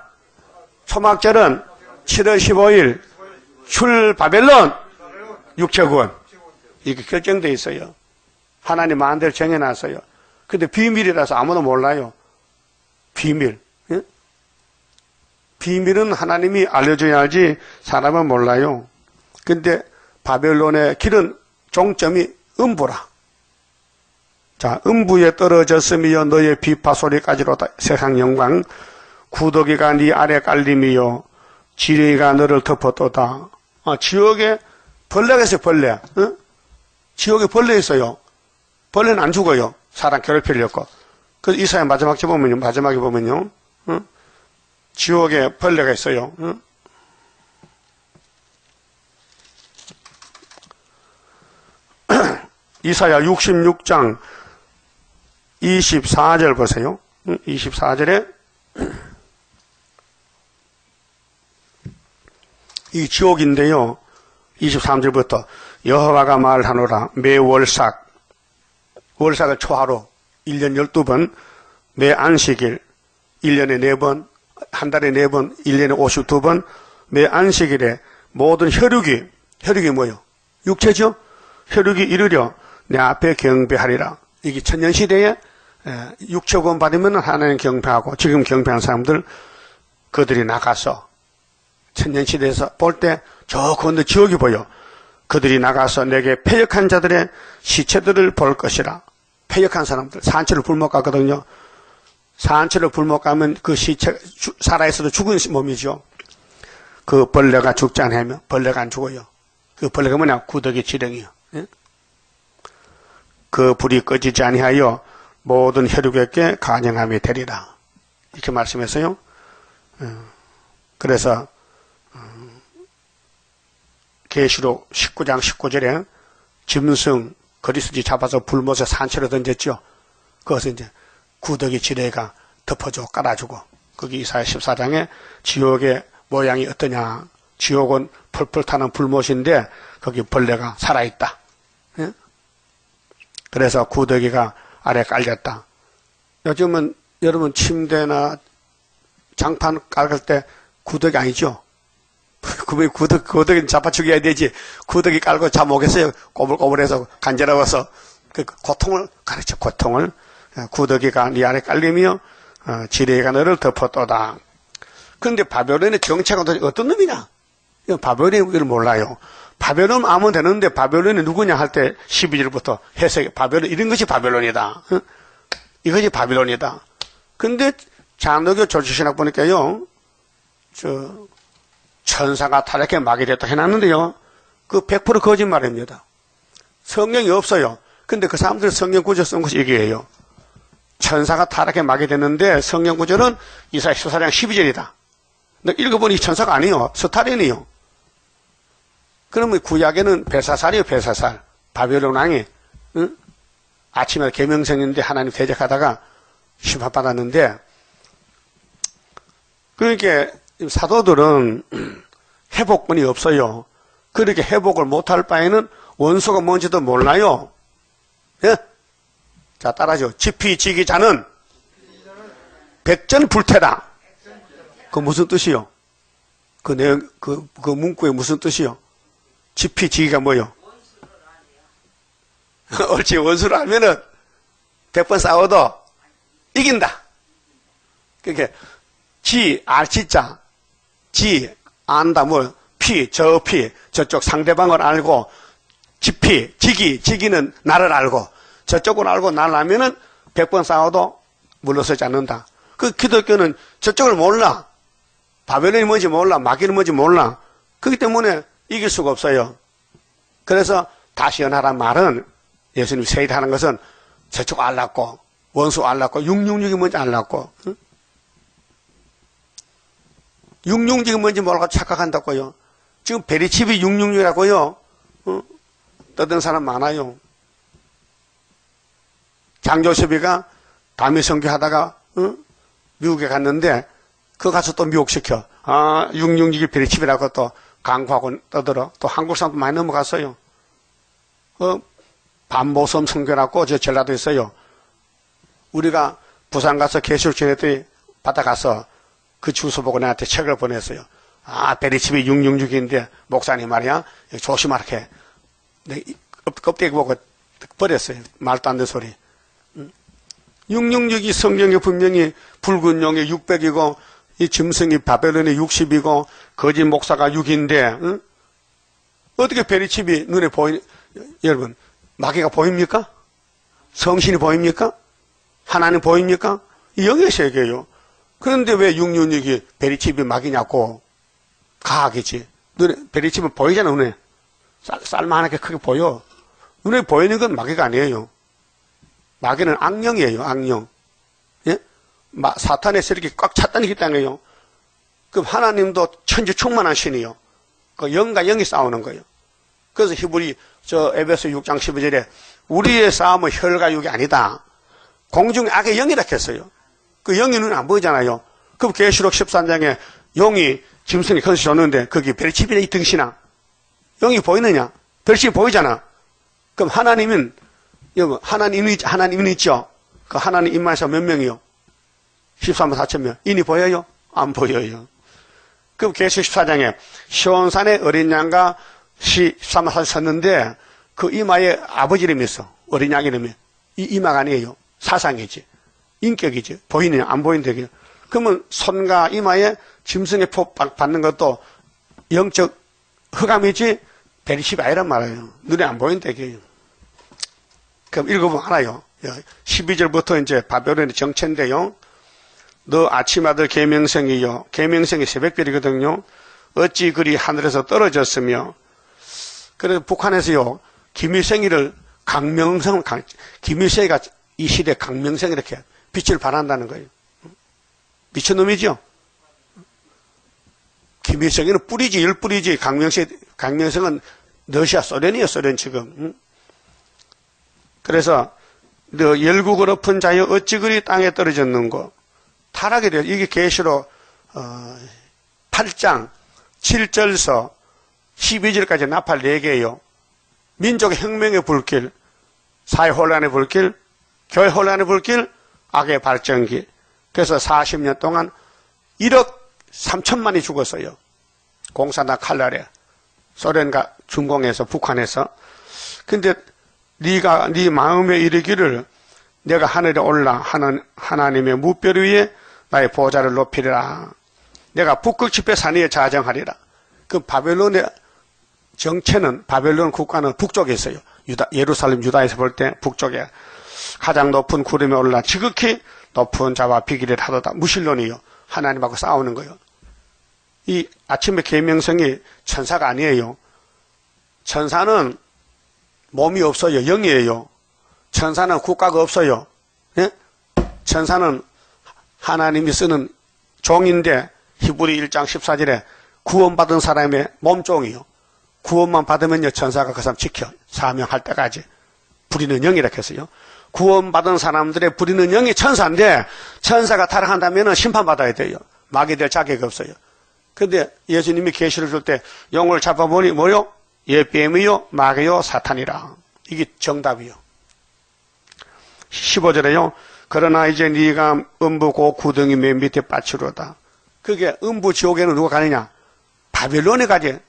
초막절은 7월 15일 출 바벨론 육체구원. 이렇게 결정되어 있어요. 하나님 마음대로 정해놨어요. 근데 비밀이라서 아무도 몰라요. 비밀. 예? 비밀은 하나님이 알려줘야 하지 사람은 몰라요. 근데 바벨론의 길은 종점이 음부라. 자, 음부에 떨어졌으며 너의 비파 소리까지로다. 세상 영광. 구더기가 네 아래 깔림이요 지뢰가 너를 덮었도다. 지옥에 벌레가 있어요. 벌레. 어? 지옥에 벌레 있어요. 벌레는 안 죽어요. 사람 괴롭히려고. 그래서 이사야 마지막에 보면요. 어? 지옥에 벌레가 있어요. 어? 이사야 66장 24절 보세요. 24절에 이 지옥인데요. 23절부터 여호와가 말하노라. 매 월삭, 월삭을 초하루 1년 12번, 매 안식일 1년에 4번, 한 달에 4번, 1년에 52번, 매 안식일에 모든 혈육이 뭐요? 육체죠? 혈육이 이르려 내 앞에 경배하리라. 이게 천년시대에 육체구원 받으면 하나님 경배하고, 지금 경배하는 사람들 그들이 나가서 천년시대에서 볼 때 저 건너 지옥이 보여. 그들이 나가서 내게 패역한 자들의 시체들을 볼 것이라. 패역한 사람들, 산채를 불못 가거든요. 산채를 불못 가면 그 시체, 살아있어도 죽은 몸이죠. 그 벌레가 죽지 않으면 벌레가 안 죽어요. 그 벌레가 뭐냐? 구더기 지렁이요. 예? 그 불이 꺼지지 아니하여 모든 혈육에게 간영함이 되리라. 이렇게 말씀했어요. 그래서 계시록 19장 19절에 짐승 거리수지 잡아서 불못에 산채로 던졌죠. 그것을 이제 구더기 지뢰가 덮어주고 깔아주고, 거기 이사야 14장에 지옥의 모양이 어떠냐. 지옥은 펄펄 타는 불못인데 거기 벌레가 살아있다. 예? 그래서 구더기가 아래 깔렸다. 요즘은 여러분 침대나 장판 깔을 때 구더기 아니죠? 그러면 구더기 잡아 죽여야 되지. 구더기 깔고 잠 오겠어요? 꼬불꼬불해서 간지러워서. 그 고통을 가르쳐, 고통을. 구더기가 네 아래 깔리며 지뢰가 너를 덮었도다. 그런데 바벨론의 정체가 도대체 어떤 놈이냐? 바벨론이 이걸 몰라요. 바벨론 아면 되는데 바벨론이 누구냐 할 때 12절부터 해석이 바벨론 이런 것이 바벨론이다. 이것이 바벨론이다. 근데 장로교 조지신학 보니까요, 천사가 타락해 마귀 됐다 해놨는데요, 그 100% 거짓말입니다. 성경이 없어요. 근데 그 사람들이 성경 구절 쓴 것이 이게예요. 천사가 타락해 마귀 됐는데 성경 구절은 이사야 14장 12절이다. 근데 읽어보니 천사가 아니요. 스타린이요. 그러면 구약에는 벨사살이요, 벨사살. 바벨론 왕이, 응? 아침에 계명성인데 하나님 대적하다가 심판받았는데, 그러니까 사도들은 회복권이 없어요. 그렇게 회복을 못할 바에는 원수가 뭔지도 몰라요. 예? 자, 따라하죠. 지피지기자는 백전불태다. 그 무슨 뜻이요? 그 내용, 그 문구에 무슨 뜻이요? 지피지기가 뭐요? 옳지, 원수를 알면은 100번 싸워도 이긴다. 그러니까 알지자, 안다, 저쪽 상대방을 알고, 지기는 나를 알고, 저쪽을 알고 나를 알면은 100번 싸워도 물러서지 않는다. 그 기독교는 저쪽을 몰라. 바벨론이 뭔지 몰라. 마귀는 뭔지 몰라. 그렇기 때문에 이길 수가 없어요. 그래서 다시 연하란 말은 예수님 세일하는 것은 저쪽 알랐고, 원수 알랐고, 666이 뭔지 알랐고, 응? 666이 뭔지 모르고 착각한다고요. 지금 베리칩이 666이라고요. 떠든 사람 많아요. 장조섭이가 담임 선교하다가 미국에 갔는데 그거 가서 또 미혹시켜. 666이 베리칩이라고 또 강구하고 떠들어. 또 한국 사람도 많이 넘어갔어요. 반모섬 선교라고 저 전라도에 있어요. 우리가 부산 가서 계시록 전했더니 받아가서 그 주소 보고 나한테 책을 보냈어요. 베리칩이 666인데 목사님 말이야 조심하게. 껍데기 보고 버렸어요. 말도 안 되는 소리. 666이 성경에 분명히 붉은 용이 600이고 이 짐승이 바벨론이 60이고 거짓 목사가 6인데 응? 어떻게 베리칩이 눈에 여러분 마귀가 보입니까? 성신이 보입니까? 하나님 보입니까? 이 영의 세계예요. 그런데 왜 666이 베리칩이 마귀냐고 가하겠지. 눈에 베리칩은 보이잖아. 눈에 쌀만하게 크게 보여. 눈에 보이는 건 마귀가 아니에요. 마귀는 악령이에요. 악령. 예? 사탄의 세력이 꽉 찼다는 게 있다는 그럼 하나님도 천지충만한 신이요. 그 영과 영이 싸우는 거예요. 그래서 히브리 에베소 6장 12절에 우리의 싸움은 혈과 육이 아니다. 공중의 악의 영이라 했어요. 그 영이 눈에 안 보이잖아요. 그럼 계시록 13장에 용이 짐승이 건수 줬는데 거기 베리칩이네 이 등신아. 영이 보이느냐? 별신이 보이잖아. 그럼 하나님은 하나님은 있죠? 그 하나님 임마에서 몇 명이요? 13만 4천 명. 인이 보여요? 안 보여요. 그럼 계시록 14장에 시온산의 어린 양과 13만 4천 섰는데 그 이마에 아버지 이름이 있어. 어린 양 이름이. 이 이마가 아니에요. 사상이지. 인격이지. 보이느냐? 안 보이는데. 그러면 손과 이마에 짐승의 표 받는 것도 영적 흑암이지 베리칩이 아니란 말이에요. 눈에 안 보인다 이게요. 그럼 읽어보면 알아요. 12절부터 이제 바벨론의 정체인데요. 너 아침 아들 계명성이요. 계명성이 새벽별이거든요. 어찌 그리 하늘에서 떨어졌으며. 그래서 북한에서요. 김일성이를 김일성이가 이 시대 강명성 이렇게 빛을 발한다는 거예요. 미친놈이죠? 김일성이는 뿌리지, 열뿌리지. 강명성은 러시아 소련이에요, 소련 지금. 그래서 너 열국을 엎은 자여 어찌 그리 땅에 떨어졌는고. 타락이 돼요. 이게 계시록 8장 7절서 12절까지 나팔 4개예요. 민족의 혁명의 불길, 사회 혼란의 불길, 교회 혼란의 불길, 악의 발전기. 그래서 40년 동안 1억 3천만이 죽었어요. 공사나 칼날에 소련과 중공에서 북한에서. 근데 네 마음에 이르기를 내가 하늘에 올라 하나님의 무별 위에 나의 보좌를 높이리라. 내가 북극 집회 산위에 자정하리라. 그 바벨론의 정체는, 바벨론 국가는 북쪽에 있어요. 예루살렘 유다에서 볼 때 북쪽에 가장 높은 구름에 올라 지극히 높은 자와 비기를 하도다. 무신론이요. 하나님하고 싸우는 거예요. 이 아침의 계명성이 천사가 아니에요. 천사는 몸이 없어요. 영이에요. 천사는 국가가 없어요. 예? 천사는 하나님이 쓰는 종인데 히브리 1장 14절에 구원받은 사람의 몸종이요. 구원만 받으면요, 천사가 그 사람 지켜. 사명할 때까지. 부리는 영이라고 했어요. 구원받은 사람들의 부리는 영이 천사인데, 천사가 타락한다면 심판받아야 돼요. 마귀 될 자격이 없어요. 근데 예수님이 계시를 줄 때 영을 잡아보니 뭐요? 뱀이요, 마귀요, 사탄이라. 이게 정답이요. 15절에요. 그러나 이제 네가 음부 고 구덩이 맨 밑에 빠치로다. 그게 음부 지옥에는 누가 가느냐? 바벨론에 가지.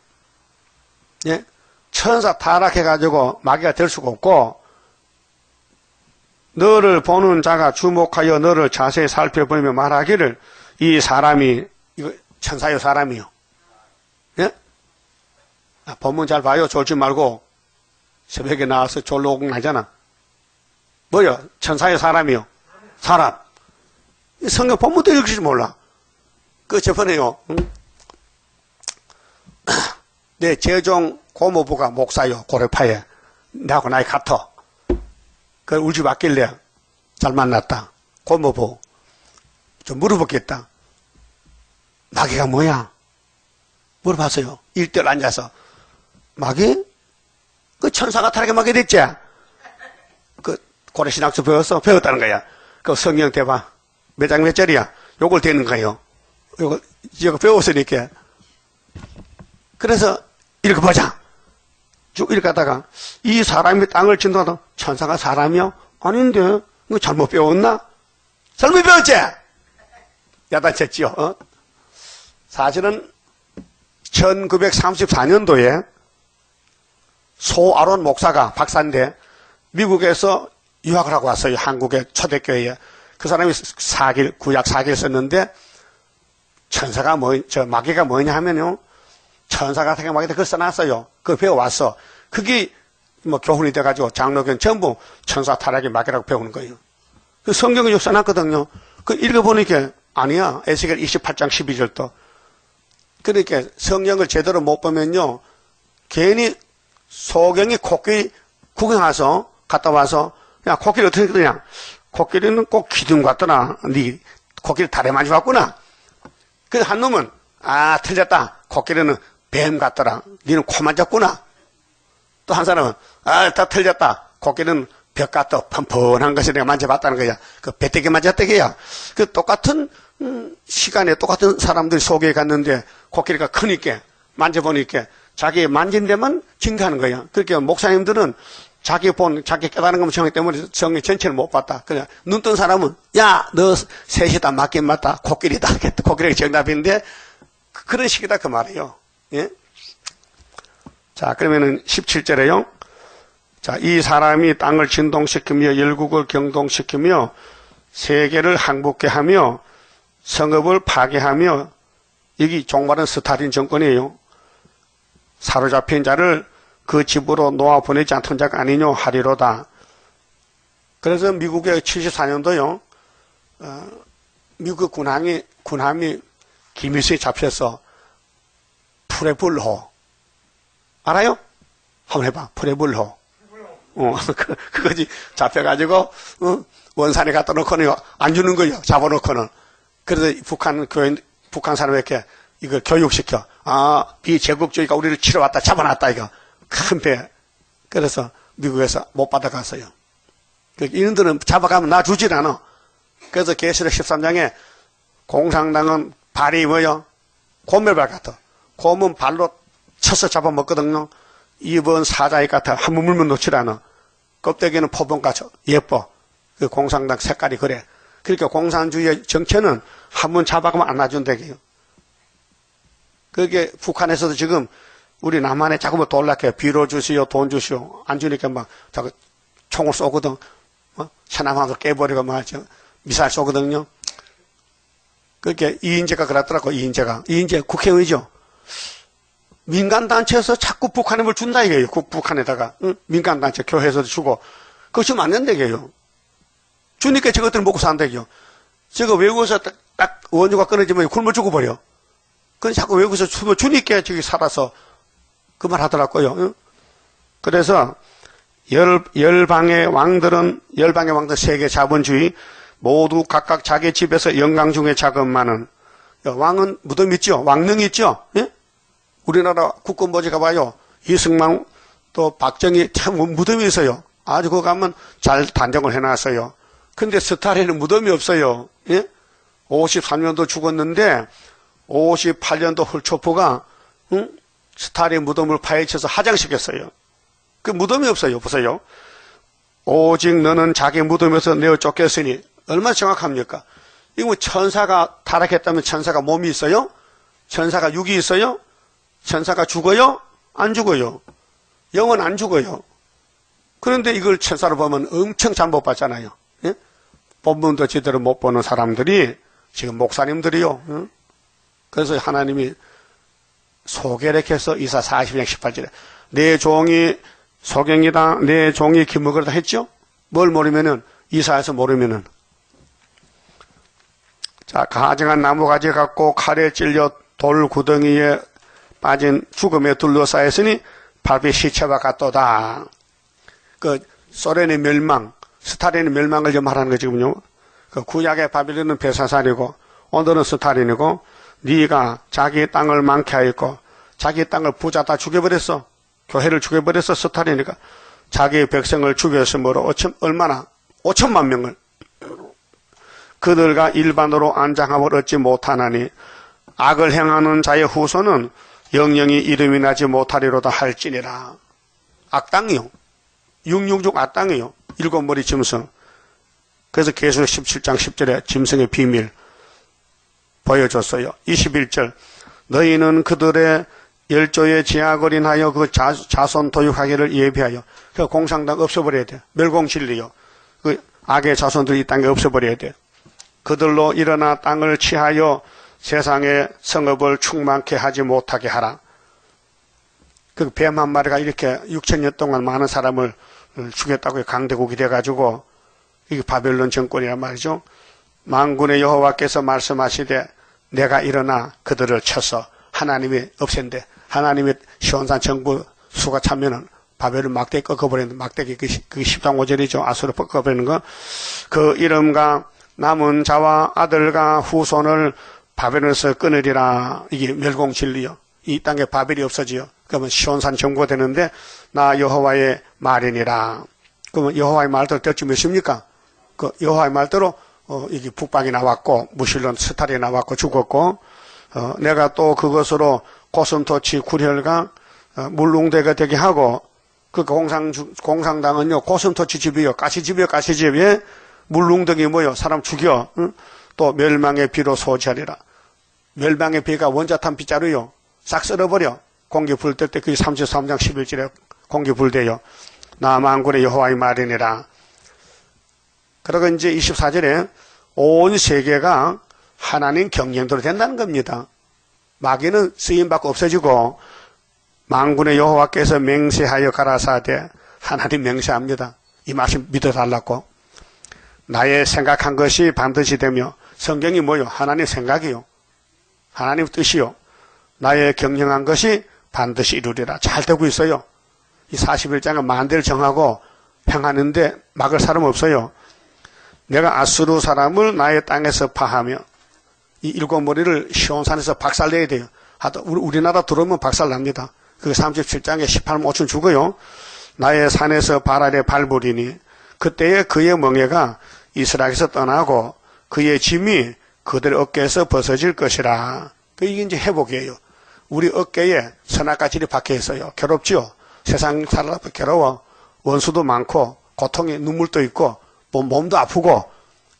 예? 천사 타락해가지고 마귀가 될 수가 없고, 너를 보는 자가 주목하여 너를 자세히 살펴보며 말하기를, 이 사람이, 이거 천사요, 사람이요. 예? 본문 잘 봐요. 졸지 말고. 새벽에 나와서 졸로 나잖아. 뭐요? 천사요, 사람이요? 사람. 성경 본문도 읽을지 몰라. 그 저번에요. 응? 내 제종 고모부가 목사요, 고려파에. 나하고 나이 같아. 그 우리 집 왔길래 잘 만났다. 고모부. 좀 물어보겠다. 마귀가 뭐야? 물어봤어요. 일대를 앉아서. 마귀? 그 천사가 타락해 마귀 됐지? 그 고려신학서 배웠다는 거야. 그 성경 대봐. 몇 장 몇 절이야? 요걸 대는 거예요. 이거 배웠으니까. 그래서 읽어보자. 쭉 읽다가 이 사람이 땅을 진동하다. 천사가 사람이요? 아닌데 이거 잘못 배웠나? 잘못 배웠지? 야단쳤지요. 어? 사실은 1934년도에 소아론 목사가 박사인데 미국에서 유학을 하고 왔어요. 한국의 초대교회에. 그 사람이 구약 4기를 썼는데 천사가 마귀가 뭐냐 하면요. 천사가 타락한 마귀다 그걸 써놨어요. 그걸 배워왔어. 그게 교훈이 돼가지고 장로교는 전부 천사 타락의 마귀라고 배우는 거예요. 그 성경에 써놨거든요. 그 읽어보니까 아니야. 에스겔 28장 12절도. 그러니까 성경을 제대로 못 보면요. 괜히 소경이 코끼리 구경 와서 갔다 와서 야 코끼리 어떻게 그러냐. 코끼리는 꼭 기둥 같더나. 네 코끼리 다리 많이 봤구나. 그래서 한 놈은 틀렸다. 코끼리는 뱀 같더라. 니는 코 만졌구나. 또 한 사람은 다 틀렸다. 코끼리는 벽 같다. 펀펀한 것을 내가 만져봤다는 거야. 그 배때기 만졌다기야. 그 똑같은 시간에 똑같은 사람들이 소개에 갔는데 코끼리가 크니까 만져보니까 자기 만진 데만 증가하는 거야. 그렇게 목사님들은 자기 깨달은 것만 정했기 때문에 정의 전체를 못 봤다. 그냥 눈 뜬 사람은 야, 너 셋이다 맞긴 맞다. 코끼리다. 코끼리가 정답인데 그런 식이다 그 말이에요. 예? 자, 그러면은 17절에요. 자, 이 사람이 땅을 진동시키며 열국을 경동시키며 세계를 항복케 하며 성읍을 파괴하며 여기 종말은 스탈린 정권이에요. 사로잡힌 자를 그 집으로 놓아 보내지 않던 자가 아니뇨 하리로다. 그래서 미국의 74년도요. 미국 군함이 기미수에 잡혀서 프레불호 알아요? 한번 해봐. 프레불호. 그거지. 잡혀가지고 원산에 갖다 놓고는 안 주는 거예요. 잡아놓고는. 그래서 북한 사람에게 이걸 교육시켜. 비제국주의가 우리를 치러왔다. 잡아놨다 이거. 큰 배. 그래서 미국에서 못 받아갔어요. 이놈들은 잡아가면 놔주질 않아. 그래서 계시록 13장에 공산당은 발이 뭐요? 곰매발 같아. 곰은 발로 쳐서 잡아먹거든요. 이번 사자의 같아. 한 번 물면 놓질 않아. 껍데기는 포봉같이 예뻐. 그 공산당 색깔이 그래. 그러니까 공산주의의 정체는 한 번 잡아가면 안 놔준다고요. 그게 북한에서도 지금 우리 남한에 자꾸 뭐 돌락해. 비료 주시오, 돈 주시오. 안 주니까 막 자꾸 총을 쏘거든. 천안함도 깨버리고 막 미사일 쏘거든요. 그렇게 이인재가 그랬더라고. 이인재 국회의원이죠. 민간단체에서 자꾸 북한에 뭘 준다 이게요. 북한에다가 응? 민간단체 교회에서도 주고 그거 주면 안 된다게요. 주니까 저것들 먹고 산다게요. 저거 외국에서 딱 원조가 끊어지면 굶어 죽어버려. 그건 자꾸 외국에서 주니까 저기 살아서 그 말 하더라고요. 응? 그래서 열방의 왕들은 세계 자본주의 모두 각각 자기 집에서 영광 중에 자금만은 왕은 무덤 있죠. 왕릉 있죠. 예? 우리나라 국군보지 가봐요. 이승만 또 박정희 참 무덤이 있어요. 아주 그거 가면 잘 단정을 해놨어요. 근데 스탈린은 무덤이 없어요. 예? 53년도 죽었는데 58년도 훌초프가 응? 스탈린 무덤을 파헤쳐서 하장시켰어요. 그 무덤이 없어요. 보세요. 오직 너는 자기 무덤에서 내어 쫓겼으니 얼마나 정확합니까? 이거 뭐 천사가 타락했다면 천사가 몸이 있어요? 천사가 육이 있어요? 천사가 죽어요? 안 죽어요. 영은 안 죽어요. 그런데 이걸 천사로 보면 엄청 잘못 봤잖아요. 예? 본문도 제대로 못 보는 사람들이 지금 목사님들이요. 예? 그래서 하나님이 소개력해서 이사 40장 18절에 내 종이 소경이다 내 종이 기먹으다 했죠. 뭘 모르면은 이사에서 모르면은 자 가증한 나무가지 갖고 칼에 찔려 돌 구덩이에 빠진 죽음에 둘러싸였으니 발빛 시체와 같도다. 그 소련의 멸망, 스탈린의 멸망을 좀 말하는 거지군요. 그 구약의 바빌론은 벨사살이고 오늘은 스탈린이고 네가 자기 땅을 많게 하였고 자기 땅을 부자 다 죽여버렸어. 교회를 죽여버렸어. 스탈린이니까 자기 백성을 죽였으므로 얼마나 5천만 명을 그들과 일반으로 안장함을 얻지 못하나니 악을 행하는 자의 후손은 영영이 이름이 나지 못하리로다 할지니라. 악당이요. 666 악당이요. 일곱 머리 짐승. 그래서 계시록 17장 10절에 짐승의 비밀 보여줬어요. 21절 너희는 그들의 열조의 제약을인하여 그 자손 도육하기를 예비하여 그 공산당 없애버려야 돼. 멸공진리요. 그 악의 자손들이 이 땅에 없애버려야 돼. 그들로 일어나 땅을 취하여 세상의 성읍을 충만케 하지 못하게 하라. 그 뱀 한 마리가 이렇게 6,000년 동안 많은 사람을 죽였다고 강대국이 돼가지고 이게 바벨론 정권이란 말이죠. 만군의 여호와께서 말씀하시되 내가 일어나 그들을 쳐서 하나님이 없앤대. 하나님의 시온산 정부 수가 차면은 바벨론 막대기 꺾어버리는 막대기 그 10장 5절이죠. 아수르 꺾어버리는 거. 그 이름과 남은 자와 아들과 후손을 바벨론에서 끊으리라. 이게 멸공진리요. 이 땅에 바벨이 없어지요. 그러면 시온산 정부가 되는데 나 여호와의 말이니라. 그러면 여호와의 말대로 될지 몇입니까? 그 여호와의 말대로 이게 북방이 나왔고 무실론 스탈이 나왔고 죽었고 내가 또 그것으로 고슴도치 구렬과 물롱대가 되게 하고 그 공상당은요 고슴도치 집이요 가시집이요 가시집에 물롱대기 뭐요 사람 죽여 응? 또 멸망의 비로 소지하리라. 멸망의 비가 원자탄 빗자루요 싹 썰어버려. 공기 불 때 그게 33장 11절에 공기 불대요. 나 만군의 여호와의 말이니라. 그리고 이제 24절에 온 세계가 하나님 경영대로 된다는 겁니다. 마귀는 쓰임받고 없어지고 만군의 여호와께서 맹세하여 가라사대 하나님 맹세합니다. 이 말씀 믿어달라고. 나의 생각한 것이 반드시 되며 성경이 뭐요? 하나님 생각이요. 하나님 뜻이요. 나의 경영한 것이 반드시 이루리라. 잘 되고 있어요. 이 41장은 만대를 정하고 행하는데 막을 사람 없어요. 내가 아수르 사람을 나의 땅에서 파하며 이 일곱 머리를 시온산에서 박살내야 돼요. 우리나라 들어오면 박살납니다. 그 37장에 18만 5천 죽어요. 나의 산에서 발 아래 밟으리니 그때에 그의 멍에가 이스라엘에서 떠나고 그의 짐이 그들 어깨에서 벗어질 것이라. 이게 이제 회복이에요. 우리 어깨에 선악가질이 박혀 있어요. 괴롭지요. 세상 살아도 괴로워. 원수도 많고 고통에 눈물도 있고 몸도 아프고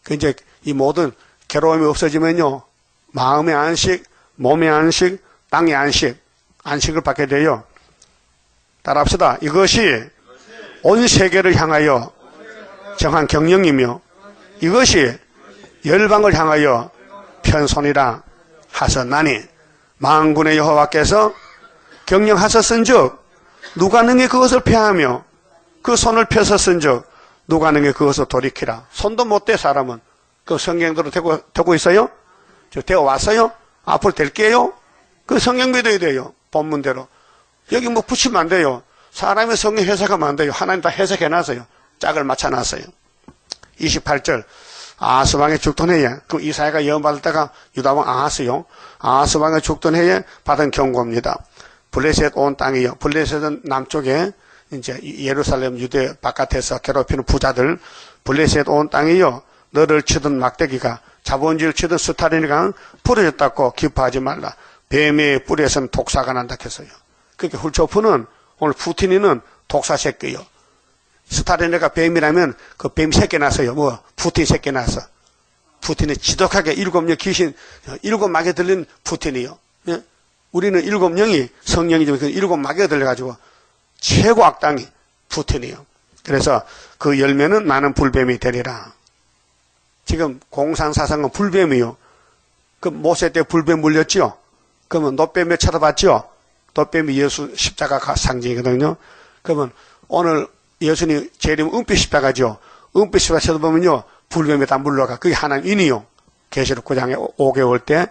그 이제 이 모든 괴로움이 없어지면요 마음의 안식, 몸의 안식, 땅의 안식을 받게 돼요. 따라합시다. 이것이 온 세계를 향하여 정한 경영이며 이것이 열방을 향하여 편손이라 하셨나니 만군의 여호와께서 경영하셨은즉 누가 능히 그것을 폐하며 그 손을 펴섰은즉 누가 능히 그것을 돌이키라. 손도 못 대 사람은. 그 성경대로 되고 있어요? 저 되어 왔어요? 앞으로 될게요? 그 성경 믿어야 돼요. 본문대로. 여기 뭐 붙이면 안 돼요. 사람의 성경 해석하면 안 돼요. 하나님 다 해석해놨어요. 짝을 맞춰놨어요. 28절. 아하스 왕의 죽던 해에, 그 이사야가 예언받을 때가 유다왕 아하스요. 아하스 왕의 죽던 해에 받은 경고입니다. 블레셋 온 땅이요. 블레셋은 남쪽에 이제 예루살렘 유대 바깥에서 괴롭히는 부자들. 블레셋 온 땅이요. 너를 치던 막대기가 자본주의를 치던 스타린이가 부러졌다고 기뻐하지 말라. 뱀의 뿌리에서는 독사가 난다 했어요. 그렇게 훌초프는 오늘 푸틴이는 독사 새끼요. 스타린이가 뱀이라면 그 뱀 새끼 났어요. 뭐 푸틴 새끼 났어. 푸틴이 지독하게 7명 귀신 7마귀 들린 푸틴이요. 예? 우리는 7영이 성령이지만 그 7마귀가 들려가지고 최고 악당이 푸틴이요. 그래서 그 열매는 많은 불뱀이 되리라. 지금 공산사상은 불뱀이요. 그 모세 때 불뱀 물렸죠. 그러면 노뱀에 쳐다봤죠. 노뱀이 예수 십자가 상징이거든요. 그러면 오늘 예수님 재림 은빛 십자가죠. 은빛 십자가 쳐다보면요. 불뱀에 다 물러가. 그게 하나님 인이요. 계시록 9장에 5개월 때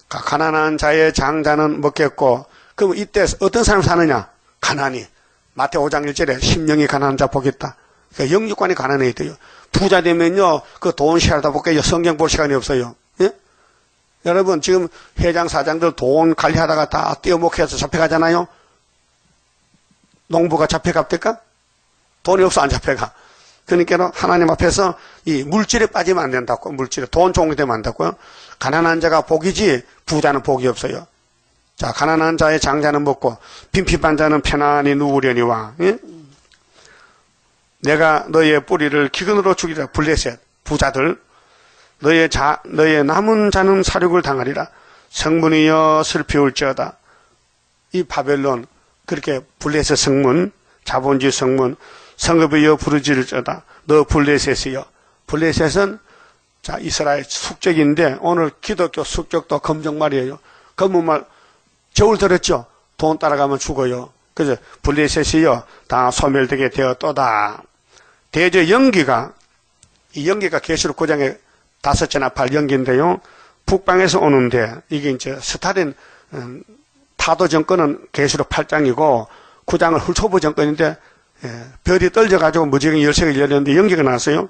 가난한 자의 장자는 먹겠고, 그럼 이때 어떤 사람 사느냐? 가난이. 마태 5장 1절에 심령이 가난한 자 보겠다. 그러니까 영육관이 가난해야 돼요. 부자 되면요, 그 돈 시하다 볼게요. 성경 볼 시간이 없어요. 예? 여러분, 지금 회장, 사장들 돈 관리하다가 다 떼어먹혀서 잡혀가잖아요? 농부가 잡혀갑니까? 돈이 없어 안 잡혀가. 그러니까 하나님 앞에서 이 물질에 빠지면 안 된다고. 물질에 돈 종이 되면 안 된다고요. 가난한 자가 복이지 부자는 복이 없어요. 자, 가난한 자의 장자는 먹고 빈핍한 자는 편안히 누우려니와. 예? 내가 너의 뿌리를 기근으로 죽이리라. 블레셋 부자들. 너의 남은 자는 사륙을 당하리라. 성문이여 슬피 울지어다. 이 바벨론 그렇게 블레셋 성문, 자본주의 성문, 성읍이여 부르짖을지어다. 너 블레셋이여. 블레셋은 자 이스라엘 숙적인데 오늘 기독교 숙적도 검정말이에요. 검은말 저울 들었죠. 돈 따라가면 죽어요. 그래서 블레셋이여 다 소멸되게 되었도다. 대저 연기가 이 연기가 계시록 9장에 5째나 8 연기인데요. 북방에서 오는데 이게 이제 스탈린 타도 정권은 계시록 8장이고 9장은 훌초부 정권인데 별이 떨어져가지고 무지개 열쇠가 열렸는데 연기가 나왔어요.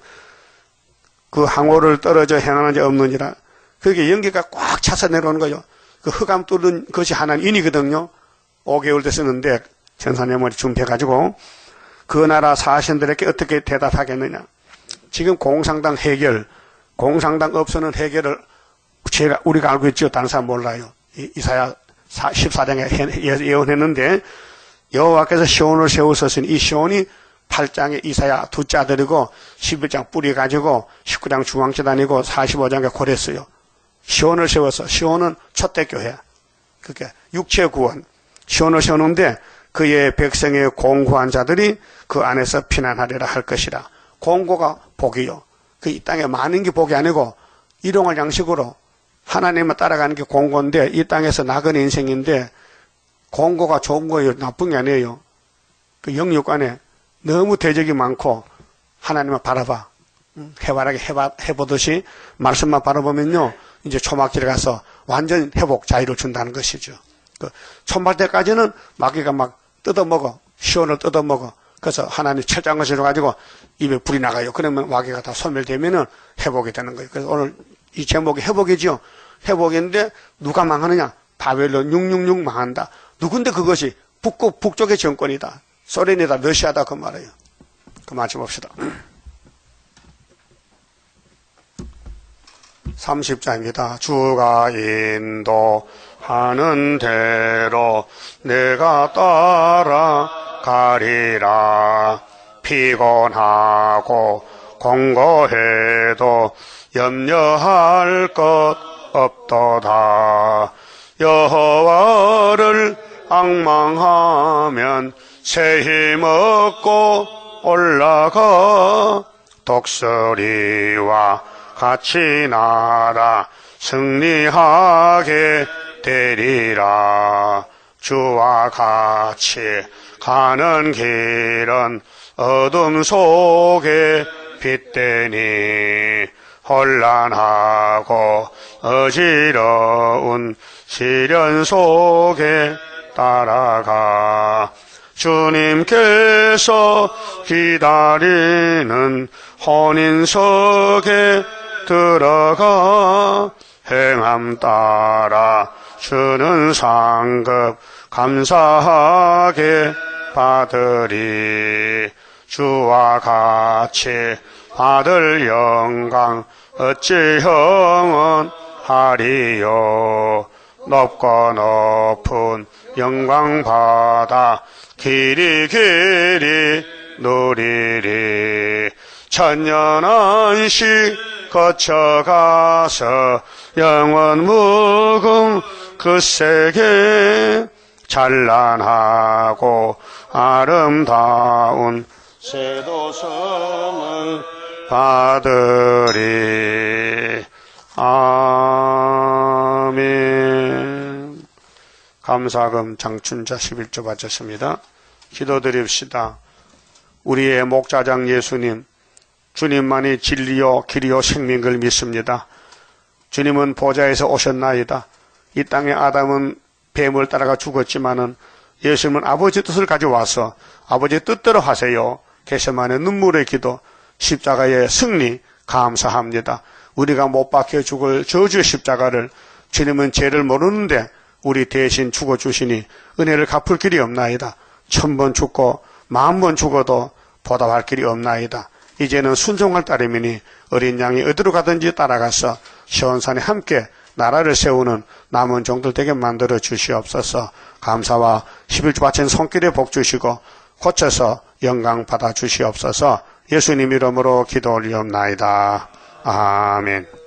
그 항오를 떨어져 행하는 자 없느니라. 그게 연기가 꽉 차서 내려오는 거죠. 그 흑암 뚫는 것이 하나님 인이거든요. 5개월 됐었는데 천사의 머리 준비해가지고 그 나라 사신들에게 어떻게 대답하겠느냐. 지금 공산당 해결, 공산당 없어는 해결을 우리가 알고 있죠. 다른 사람 몰라요. 이사야 14장에 예언했는데 여호와께서 시온을 세우셨으니 이 시온이 8장에 이사야 두째 아들이고 11장 뿌리 가지고 19장 중앙재단이고 45장에 고랬어요. 시온을 세워서 시온은 초대교회. 그러니까 육체 구원. 시온을 세우는데 그의 백성의 공고한 자들이 그 안에서 피난하리라 할 것이라. 공고가 복이요. 그 이 땅에 많은 게 복이 아니고 일용할 양식으로 하나님을 따라가는 게 공고인데 이 땅에서 나그네 인생인데 공고가 좋은 거예요. 나쁜 게 아니에요. 그 영육간에 너무 대적이 많고 하나님을 바라봐. 해바라기 해보듯이 말씀만 바라보면요. 이제 초막절에 가서 완전 회복 자유를 준다는 것이죠. 그 초막 때까지는 마귀가 막 뜯어먹어. 시온을 뜯어먹어. 그래서 하나님 철장을 실어가지고 입에 불이 나가요. 그러면 마귀가 다 소멸되면은 회복이 되는 거예요. 그래서 오늘 이 제목이 회복이죠. 회복인데 누가 망하느냐? 바벨론 666 망한다. 누군데 그것이 북쪽의 정권이다. 소련이다. 러시아다. 그 말이에요. 그 말씀 봅시다. 30장입니다. 주가 인도하는 대로 내가 따라가리라. 피곤하고 공고해도 염려할 것 없도다. 여호와를 앙망하면 새 힘 얻고 올라가 독수리와 같이 날아 승리하게 되리라. 주와 같이 가는 길은 어둠 속에 빛되니 혼란하고 어지러운 시련 속에 따라가 주님께서 기다리는 혼인석에 들어가 행함 따라 주는 상급 감사하게 받으리. 주와 같이 받을 영광 어찌 영원하리요. 높고 높은 영광 받아 길이 누리리. 천년한시 거쳐가서 영원 무궁 그 세계 찬란하고 아름다운 세도성을 받으리. 아멘. 감사금 장춘자 11조 바쳤습니다. 기도드립시다. 우리의 목자장 예수님, 주님만이 진리요 길이요 생명인 걸 믿습니다. 주님은 보좌에서 오셨나이다. 이 땅에 아담은 뱀을 따라가 죽었지만은 예수님은 아버지 뜻을 가져와서 아버지 뜻대로 하세요. 겟세마네 눈물의 기도, 십자가의 승리 감사합니다. 우리가 못 박혀 죽을 저주의 십자가를 주님은 죄를 모르는데 우리 대신 죽어주시니 은혜를 갚을 길이 없나이다. 1000번 죽고 10,000번 죽어도 보답할 길이 없나이다. 이제는 순종할 따름이니 어린 양이 어디로 가든지 따라가서 시온산에 함께 나라를 세우는 남은 종들 되게 만들어 주시옵소서. 감사와 11주 바친 손길에 복 주시고 고쳐서 영광 받아 주시옵소서. 예수님 이름으로 기도 올리옵나이다. 아멘.